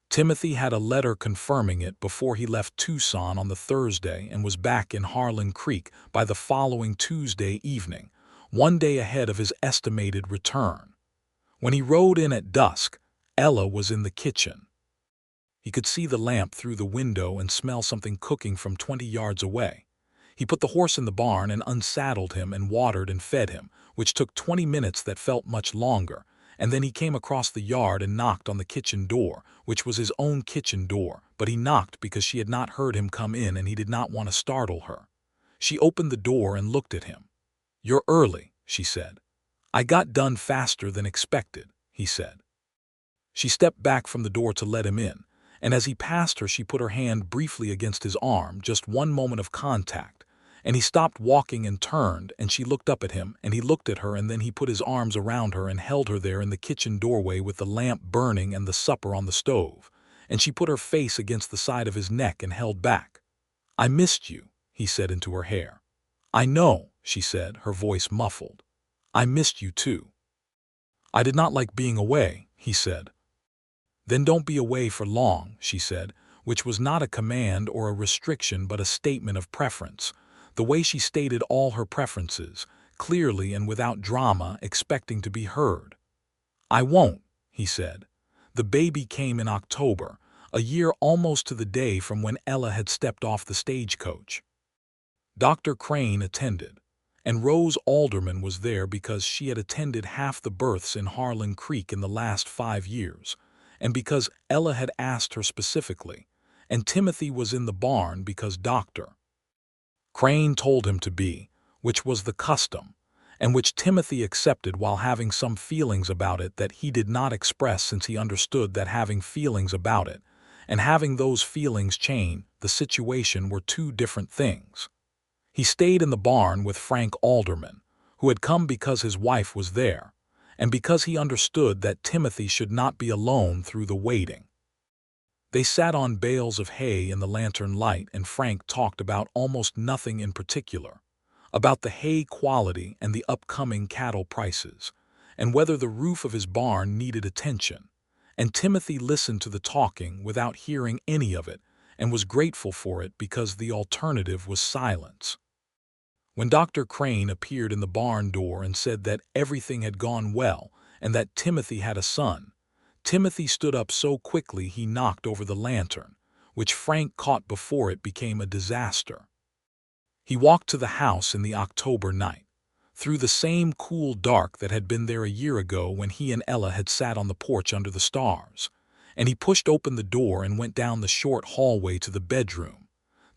Timothy had a letter confirming it before he left Tucson on the Thursday and was back in Harlan Creek by the following Tuesday evening, 1 day ahead of his estimated return. When he rode in at dusk, Ella was in the kitchen. He could see the lamp through the window and smell something cooking from 20 yards away. He put the horse in the barn and unsaddled him and watered and fed him, which took 20 minutes that felt much longer, and then he came across the yard and knocked on the kitchen door, which was his own kitchen door, but he knocked because she had not heard him come in and he did not want to startle her. She opened the door and looked at him. "You're early," she said. "I got done faster than expected," he said. She stepped back from the door to let him in, and as he passed her she put her hand briefly against his arm, just one moment of contact, and he stopped walking and turned, and she looked up at him, and he looked at her, and then he put his arms around her and held her there in the kitchen doorway with the lamp burning and the supper on the stove, and she put her face against the side of his neck and held back. "I missed you," he said into her hair. "I know," she said, her voice muffled. "I missed you too." "I did not like being away," he said. "Then don't be away for long," she said, which was not a command or a restriction but a statement of preference, the way she stated all her preferences, clearly and without drama, expecting to be heard. "I won't," he said. The baby came in October, a year almost to the day from when Ella had stepped off the stagecoach. Dr. Crane attended, and Rose Alderman was there because she had attended half the births in Harlan Creek in the last 5 years, and because Ella had asked her specifically, and Timothy was in the barn because Dr. Crane told him to be, which was the custom, and which Timothy accepted while having some feelings about it that he did not express, since he understood that having feelings about it and having those feelings change the situation were two different things. He stayed in the barn with Frank Alderman, who had come because his wife was there, and because he understood that Timothy should not be alone through the waiting. They sat on bales of hay in the lantern light, and Frank talked about almost nothing in particular, about the hay quality and the upcoming cattle prices, and whether the roof of his barn needed attention, and Timothy listened to the talking without hearing any of it and was grateful for it because the alternative was silence. When Dr. Crane appeared in the barn door and said that everything had gone well and that Timothy had a son, Timothy stood up so quickly he knocked over the lantern, which Frank caught before it became a disaster. He walked to the house in the October night, through the same cool dark that had been there a year ago when he and Ella had sat on the porch under the stars, and he pushed open the door and went down the short hallway to the bedroom.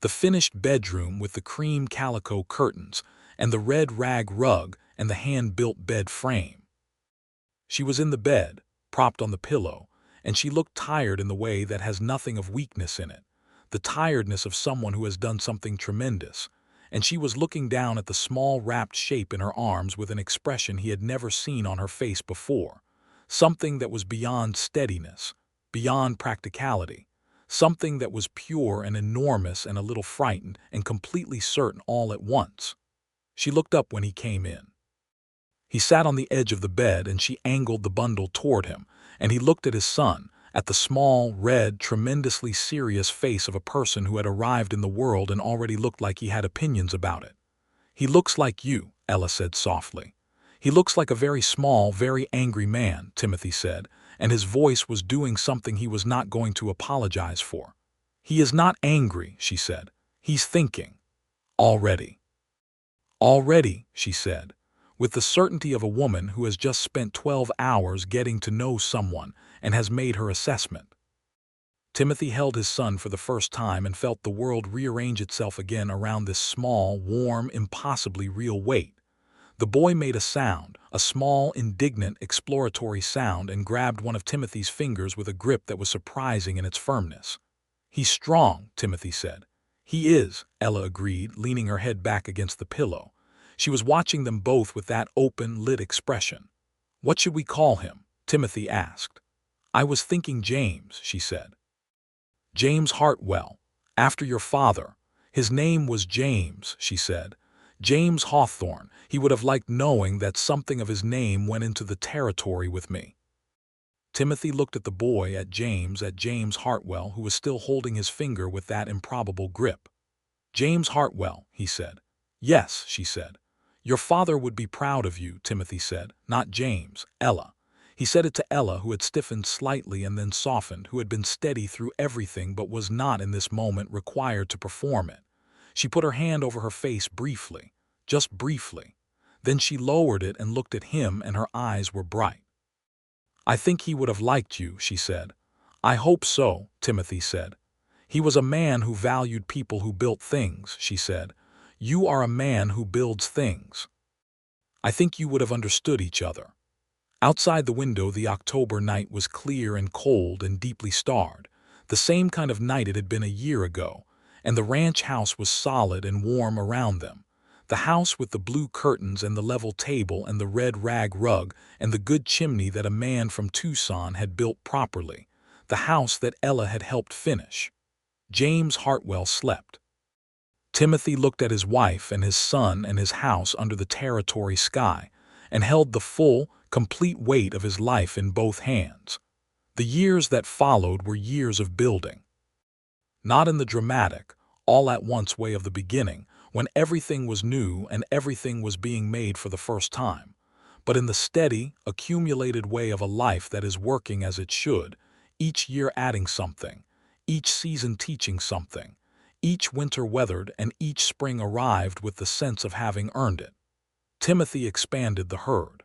The finished bedroom with the cream calico curtains and the red rag rug and the hand-built bed frame. She was in the bed, propped on the pillow, and she looked tired in the way that has nothing of weakness in it, the tiredness of someone who has done something tremendous, and she was looking down at the small wrapped shape in her arms with an expression he had never seen on her face before, something that was beyond steadiness, beyond practicality, something that was pure and enormous and a little frightened and completely certain all at once. She looked up when he came in. He sat on the edge of the bed and she angled the bundle toward him, and he looked at his son, at the small, red, tremendously serious face of a person who had arrived in the world and already looked like he had opinions about it. "He looks like you," Ella said softly. "He looks like a very small, very angry man," Timothy said, and his voice was doing something he was not going to apologize for. "He is not angry," she said. "He's thinking. Already." "Already," she said, with the certainty of a woman who has just spent 12 hours getting to know someone and has made her assessment. Timothy held his son for the first time and felt the world rearrange itself again around this small, warm, impossibly real weight. The boy made a sound, a small, indignant, exploratory sound, and grabbed one of Timothy's fingers with a grip that was surprising in its firmness. "He's strong," Timothy said. "He is," Ella agreed, leaning her head back against the pillow. She was watching them both with that open, lit expression. "What should we call him?" Timothy asked. "I was thinking James," she said. "James Hartwell, after your father. His name was James," she said. "James Hawthorne. He would have liked knowing that something of his name went into the territory with me." Timothy looked at the boy, at James Hartwell, who was still holding his finger with that improbable grip. "James Hartwell," he said. "Yes," she said. "Your father would be proud of you," Timothy said. "Not James, Ella." He said it to Ella, who had stiffened slightly and then softened, who had been steady through everything but was not in this moment required to perform it. She put her hand over her face briefly, just briefly. Then she lowered it and looked at him, and her eyes were bright. "I think he would have liked you," she said. "I hope so," Timothy said. "He was a man who valued people who built things," she said. "You are a man who builds things. I think you would have understood each other." Outside the window, the October night was clear and cold and deeply starred, the same kind of night it had been a year ago, and the ranch house was solid and warm around them. The house with the blue curtains and the level table and the red rag rug and the good chimney that a man from Tucson had built properly. The house that Ella had helped finish. James Hartwell slept. Timothy looked at his wife and his son and his house under the territory sky, and held the full, complete weight of his life in both hands. The years that followed were years of building. Not in the dramatic, all-at-once way of the beginning, when everything was new and everything was being made for the first time, but in the steady, accumulated way of a life that is working as it should, each year adding something, each season teaching something, each winter weathered and each spring arrived with the sense of having earned it. Timothy expanded the herd.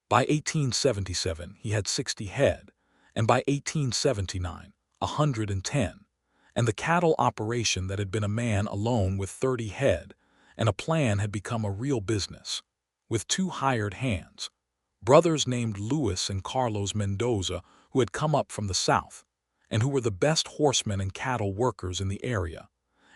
By 1877, he had 60 head, and by 1879, 110, and the cattle operation that had been a man alone with 30 head, and a plan had become a real business, with 2 hired hands, brothers named Luis and Carlos Mendoza, who had come up from the south, and who were the best horsemen and cattle workers in the area,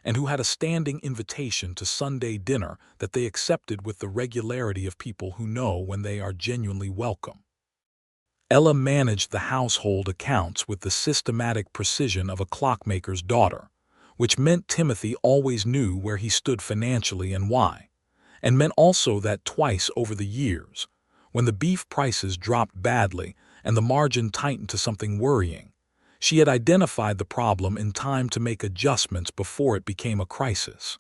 and who had a standing invitation to Sunday dinner that they accepted with the regularity of people who know when they are genuinely welcome. Ella managed the household accounts with the systematic precision of a clockmaker's daughter, which meant Timothy always knew where he stood financially and why, and meant also that twice over the years, when the beef prices dropped badly and the margin tightened to something worrying, she had identified the problem in time to make adjustments before it became a crisis.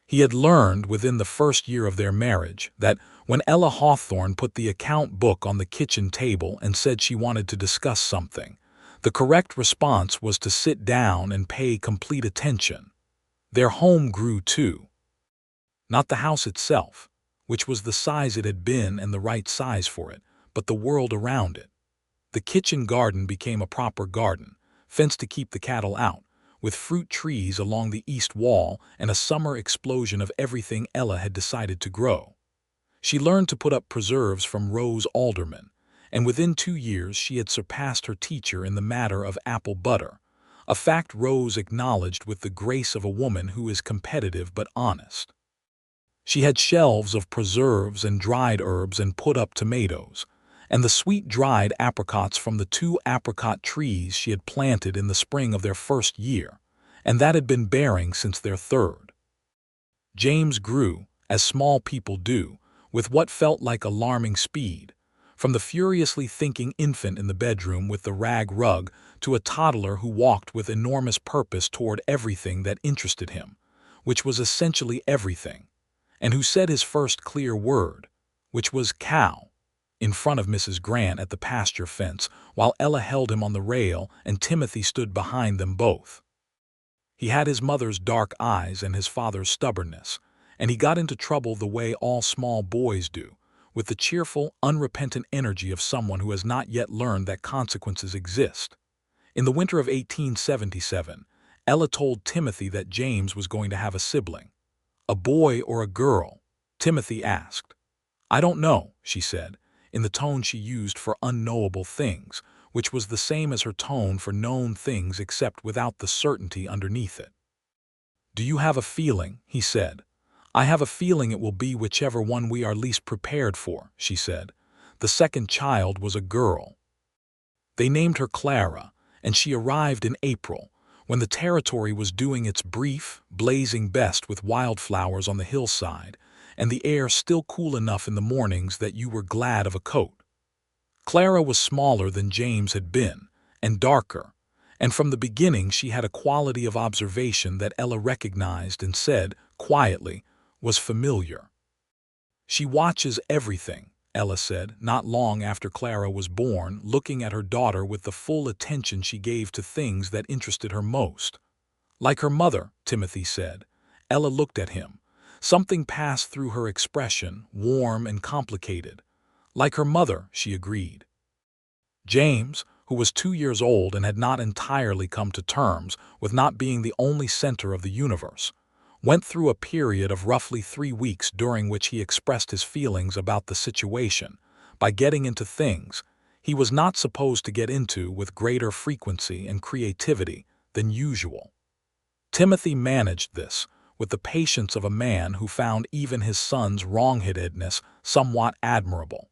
He had learned within the first year of their marriage that when Ella Hawthorne put the account book on the kitchen table and said she wanted to discuss something, the correct response was to sit down and pay complete attention. Their home grew too. Not the house itself, which was the size it had been and the right size for it, but the world around it. The kitchen garden became a proper garden, fenced to keep the cattle out, with fruit trees along the east wall and a summer explosion of everything Ella had decided to grow. She learned to put up preserves from Rose Alderman, and within 2 years she had surpassed her teacher in the matter of apple butter, a fact Rose acknowledged with the grace of a woman who is competitive but honest. She had shelves of preserves and dried herbs and put-up tomatoes, and the sweet dried apricots from the 2 apricot trees she had planted in the spring of their first year, and that had been bearing since their third. James grew, as small people do, with what felt like alarming speed. From the furiously thinking infant in the bedroom with the rag rug to a toddler who walked with enormous purpose toward everything that interested him, which was essentially everything, and who said his first clear word, which was cow, in front of Mrs. Grant at the pasture fence, while Ella held him on the rail and Timothy stood behind them both. He had his mother's dark eyes and his father's stubbornness, and he got into trouble the way all small boys do, with the cheerful, unrepentant energy of someone who has not yet learned that consequences exist. In the winter of 1877, Ella told Timothy that James was going to have a sibling. "A boy or a girl?" Timothy asked. "I don't know," she said, in the tone she used for unknowable things, which was the same as her tone for known things except without the certainty underneath it. "Do you have a feeling?" he said. "I have a feeling it will be whichever one we are least prepared for," she said. The second child was a girl. They named her Clara, and she arrived in April, when the territory was doing its brief, blazing best with wildflowers on the hillside, and the air still cool enough in the mornings that you were glad of a coat. Clara was smaller than James had been, and darker, and from the beginning she had a quality of observation that Ella recognized and said, quietly, was familiar. "She watches everything," Ella said, not long after Clara was born, looking at her daughter with the full attention she gave to things that interested her most. "Like her mother," Timothy said. Ella looked at him. Something passed through her expression, warm and complicated. "Like her mother," she agreed. James, who was 2 years old and had not entirely come to terms with not being the only center of the universe, went through a period of roughly 3 weeks during which he expressed his feelings about the situation by getting into things he was not supposed to get into with greater frequency and creativity than usual. Timothy managed this with the patience of a man who found even his son's wrongheadedness somewhat admirable.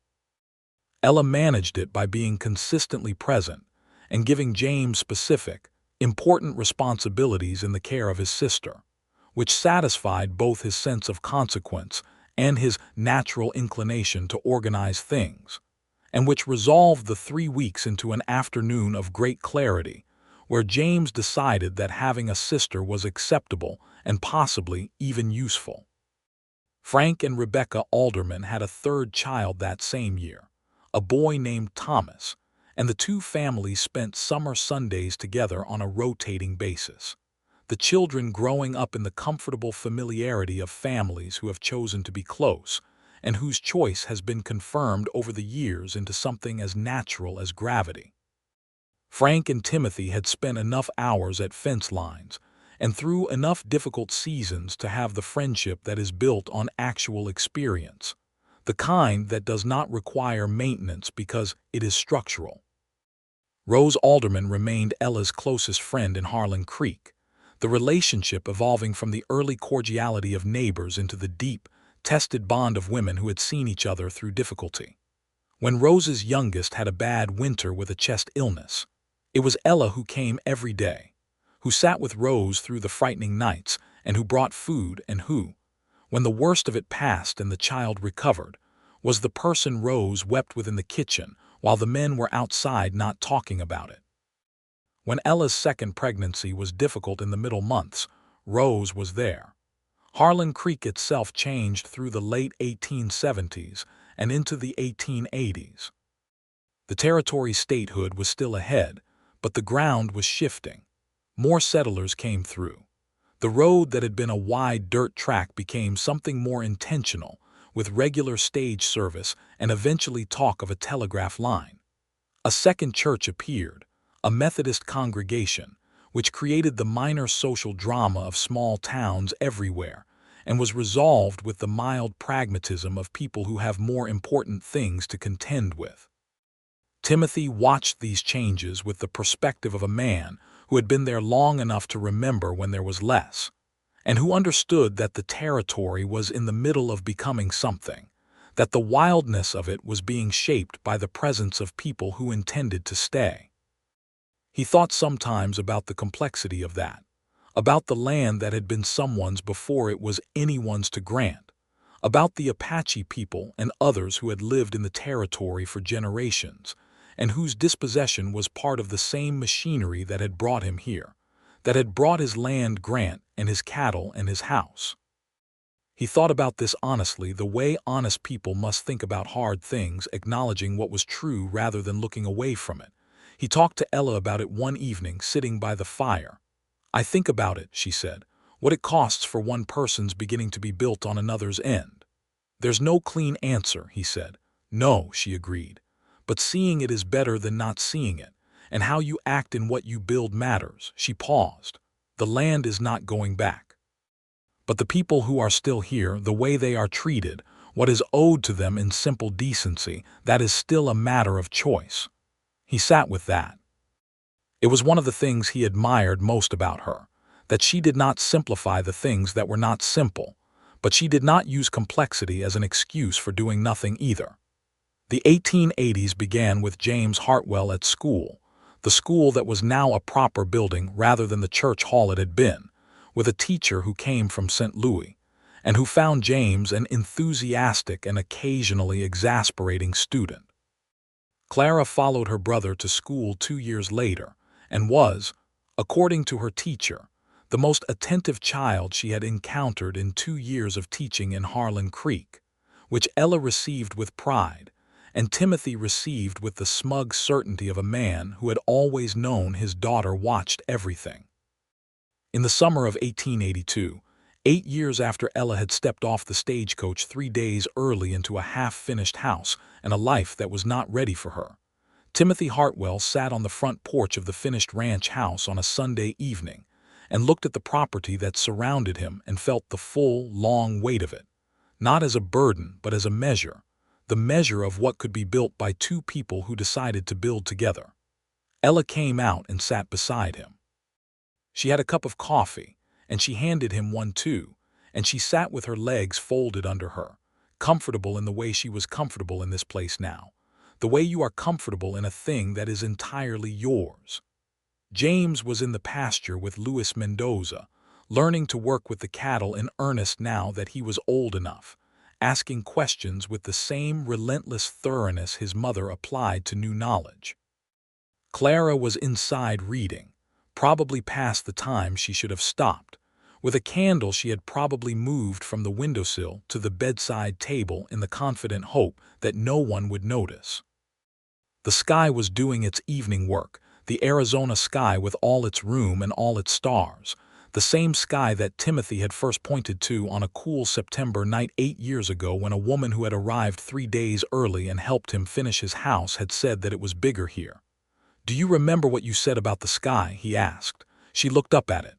Ella managed it by being consistently present and giving James specific, important responsibilities in the care of his sister, which satisfied both his sense of consequence and his natural inclination to organize things, and which resolved the 3 weeks into an afternoon of great clarity, where James decided that having a sister was acceptable and possibly even useful. Frank and Rebecca Alderman had a third child that same year, a boy named Thomas, and the two families spent summer Sundays together on a rotating basis, the children growing up in the comfortable familiarity of families who have chosen to be close, and whose choice has been confirmed over the years into something as natural as gravity. Frank and Timothy had spent enough hours at fence lines and through enough difficult seasons to have the friendship that is built on actual experience, the kind that does not require maintenance because it is structural. Rose Alderman remained Ella's closest friend in Harlan Creek, the relationship evolving from the early cordiality of neighbors into the deep, tested bond of women who had seen each other through difficulty. When Rose's youngest had a bad winter with a chest illness, it was Ella who came every day, who sat with Rose through the frightening nights and who brought food and who, when the worst of it passed and the child recovered, was the person Rose wept with in the kitchen while the men were outside not talking about it. When Ella's second pregnancy was difficult in the middle months, Rose was there. Harlan Creek itself changed through the late 1870s and into the 1880s. The territory's statehood was still ahead, but the ground was shifting. More settlers came through. The road that had been a wide dirt track became something more intentional, with regular stage service and eventually talk of a telegraph line. A second church appeared, a Methodist congregation, which created the minor social drama of small towns everywhere, and was resolved with the mild pragmatism of people who have more important things to contend with. Timothy watched these changes with the perspective of a man who had been there long enough to remember when there was less, and who understood that the territory was in the middle of becoming something, that the wildness of it was being shaped by the presence of people who intended to stay. He thought sometimes about the complexity of that, about the land that had been someone's before it was anyone's to grant, about the Apache people and others who had lived in the territory for generations, and whose dispossession was part of the same machinery that had brought him here, that had brought his land grant and his cattle and his house. He thought about this honestly, the way honest people must think about hard things, acknowledging what was true rather than looking away from it. He talked to Ella about it one evening, sitting by the fire. "I think about it," she said, "what it costs for one person's beginning to be built on another's end." "There's no clean answer," he said. "No," she agreed. "But seeing it is better than not seeing it, and how you act in what you build matters." She paused. "The land is not going back. But the people who are still here, the way they are treated, what is owed to them in simple decency, that is still a matter of choice." He sat with that. It was one of the things he admired most about her, that she did not simplify the things that were not simple, but she did not use complexity as an excuse for doing nothing either. The 1880s began with James Hartwell at school, the school that was now a proper building rather than the church hall it had been, with a teacher who came from St. Louis, and who found James an enthusiastic and occasionally exasperating student. Clara followed her brother to school 2 years later, and was, according to her teacher, the most attentive child she had encountered in 2 years of teaching in Harlan Creek, which Ella received with pride, and Timothy received with the smug certainty of a man who had always known his daughter watched everything. In the summer of 1882, 8 years after Ella had stepped off the stagecoach 3 days early into a half-finished house and a life that was not ready for her, Timothy Hartwell sat on the front porch of the finished ranch house on a Sunday evening and looked at the property that surrounded him and felt the full, long weight of it, not as a burden but as a measure, the measure of what could be built by two people who decided to build together. Ella came out and sat beside him. She had a cup of coffee, and she handed him one too, and she sat with her legs folded under her, comfortable in the way she was comfortable in this place now, the way you are comfortable in a thing that is entirely yours. James was in the pasture with Luis Mendoza, learning to work with the cattle in earnest now that he was old enough, asking questions with the same relentless thoroughness his mother applied to new knowledge. Clara was inside reading, probably past the time she should have stopped. With a candle she had probably moved from the windowsill to the bedside table in the confident hope that no one would notice. The sky was doing its evening work, the Arizona sky with all its room and all its stars, the same sky that Timothy had first pointed to on a cool September night 8 years ago when a woman who had arrived 3 days early and helped him finish his house had said that it was bigger here. "Do you remember what you said about the sky?" he asked. She looked up at it.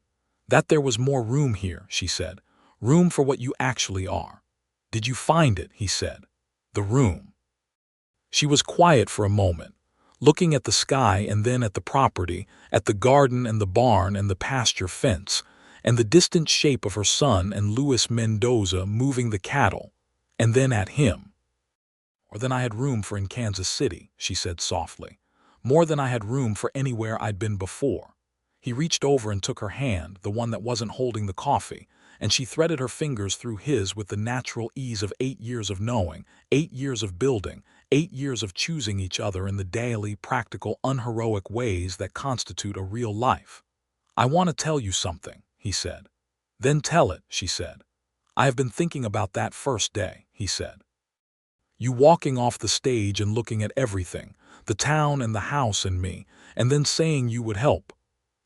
"That there was more room here," she said. "Room for what you actually are." "Did you find it?" he said. "The room." She was quiet for a moment, looking at the sky and then at the property, at the garden and the barn and the pasture fence, and the distant shape of her son and Luis Mendoza moving the cattle, and then at him. "More than I had room for in Kansas City," she said softly. "More than I had room for anywhere I'd been before." He reached over and took her hand, the one that wasn't holding the coffee, and she threaded her fingers through his with the natural ease of 8 years of knowing, 8 years of building, 8 years of choosing each other in the daily, practical, unheroic ways that constitute a real life. "I want to tell you something," he said. "Then tell it," she said. "I have been thinking about that first day," he said. "You walking off the stage and looking at everything, the town and the house and me, and then saying you would help.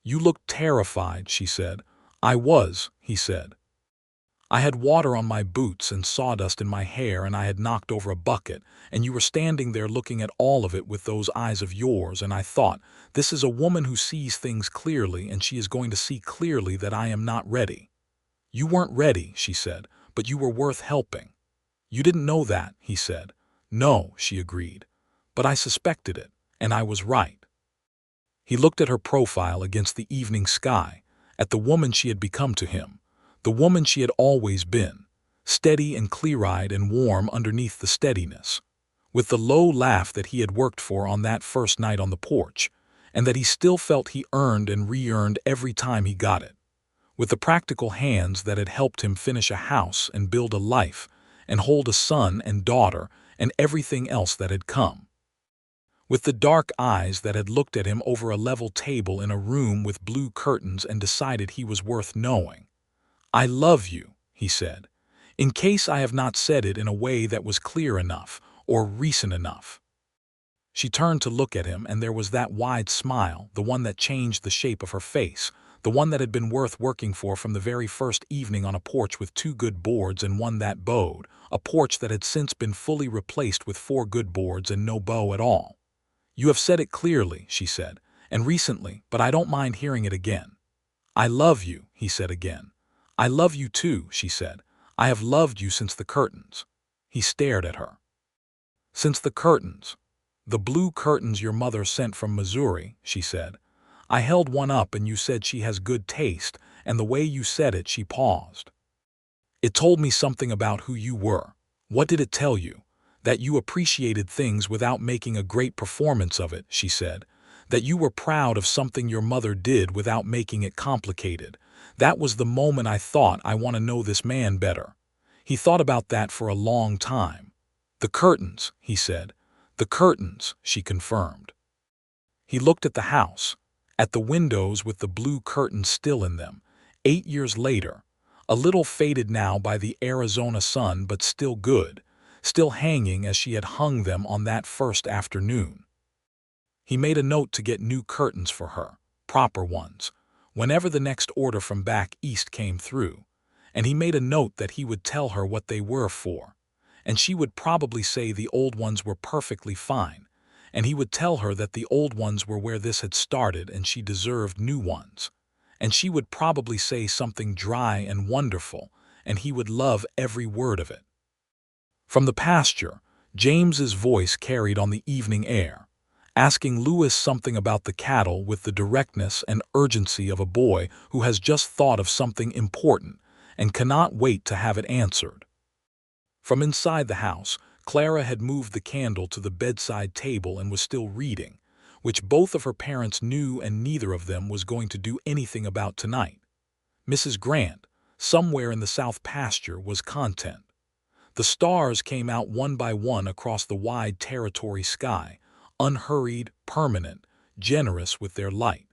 You looked terrified," she said. "I was," he said. "I had water on my boots and sawdust in my hair and I had knocked over a bucket, and you were standing there looking at all of it with those eyes of yours, and I thought, this is a woman who sees things clearly and she is going to see clearly that I am not ready." "You weren't ready," she said, "but you were worth helping." "You didn't know that," he said. "No," she agreed. "But I suspected it, and I was right." He looked at her profile against the evening sky, at the woman she had become to him, the woman she had always been, steady and clear-eyed and warm underneath the steadiness, with the low laugh that he had worked for on that first night on the porch, and that he still felt he earned and re-earned every time he got it, with the practical hands that had helped him finish a house and build a life, and hold a son and daughter and everything else that had come. With the dark eyes that had looked at him over a level table in a room with blue curtains and decided he was worth knowing. "I love you," he said, "in case I have not said it in a way that was clear enough or recent enough." She turned to look at him, and there was that wide smile, the one that changed the shape of her face, the one that had been worth working for from the very first evening on a porch with 2 good boards and one that bowed, a porch that had since been fully replaced with 4 good boards and no bow at all. "You have said it clearly," she said, "and recently, but I don't mind hearing it again." "I love you," he said again. "I love you too," she said. "I have loved you since the curtains." He stared at her. "Since the curtains. The blue curtains your mother sent from Missouri," she said. "I held one up and you said she has good taste, and the way you said it," she paused. "It told me something about who you were." "What did it tell you?" "That you appreciated things without making a great performance of it," she said. "That you were proud of something your mother did without making it complicated. That was the moment I thought, I want to know this man better." He thought about that for a long time. "The curtains," he said. "The curtains," she confirmed. He looked at the house, at the windows with the blue curtains still in them, 8 years later, a little faded now by the Arizona sun but still good, still hanging as she had hung them on that first afternoon. He made a note to get new curtains for her, proper ones, whenever the next order from back east came through, and he made a note that he would tell her what they were for, and she would probably say the old ones were perfectly fine, and he would tell her that the old ones were where this had started and she deserved new ones, and she would probably say something dry and wonderful, and he would love every word of it. From the pasture, James's voice carried on the evening air, asking Lewis something about the cattle with the directness and urgency of a boy who has just thought of something important and cannot wait to have it answered. From inside the house, Clara had moved the candle to the bedside table and was still reading, which both of her parents knew and neither of them was going to do anything about tonight. Mrs. Grant, somewhere in the south pasture, was content. The stars came out one by one across the wide territory sky, unhurried, permanent, generous with their light.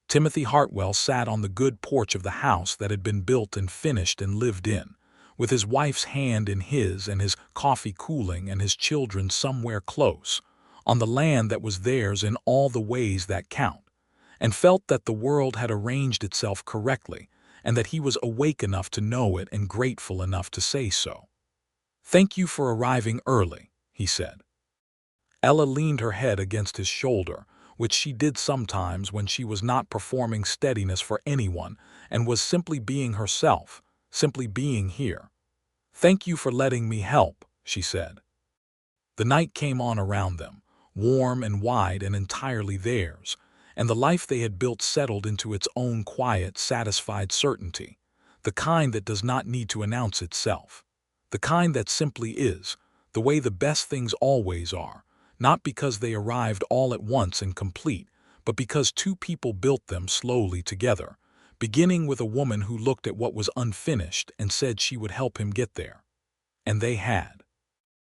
Timothy Hartwell sat on the good porch of the house that had been built and finished and lived in, with his wife's hand in his and his coffee cooling and his children somewhere close, on the land that was theirs in all the ways that count, and felt that the world had arranged itself correctly and that he was awake enough to know it and grateful enough to say so. "Thank you for arriving early," he said. Ella leaned her head against his shoulder, which she did sometimes when she was not performing steadiness for anyone and was simply being herself, simply being here. "Thank you for letting me help," she said. The night came on around them, warm and wide and entirely theirs, and the life they had built settled into its own quiet, satisfied certainty, the kind that does not need to announce itself, the kind that simply is, the way the best things always are, not because they arrived all at once and complete, but because 2 people built them slowly together, beginning with a woman who looked at what was unfinished and said she would help him get there. And they had.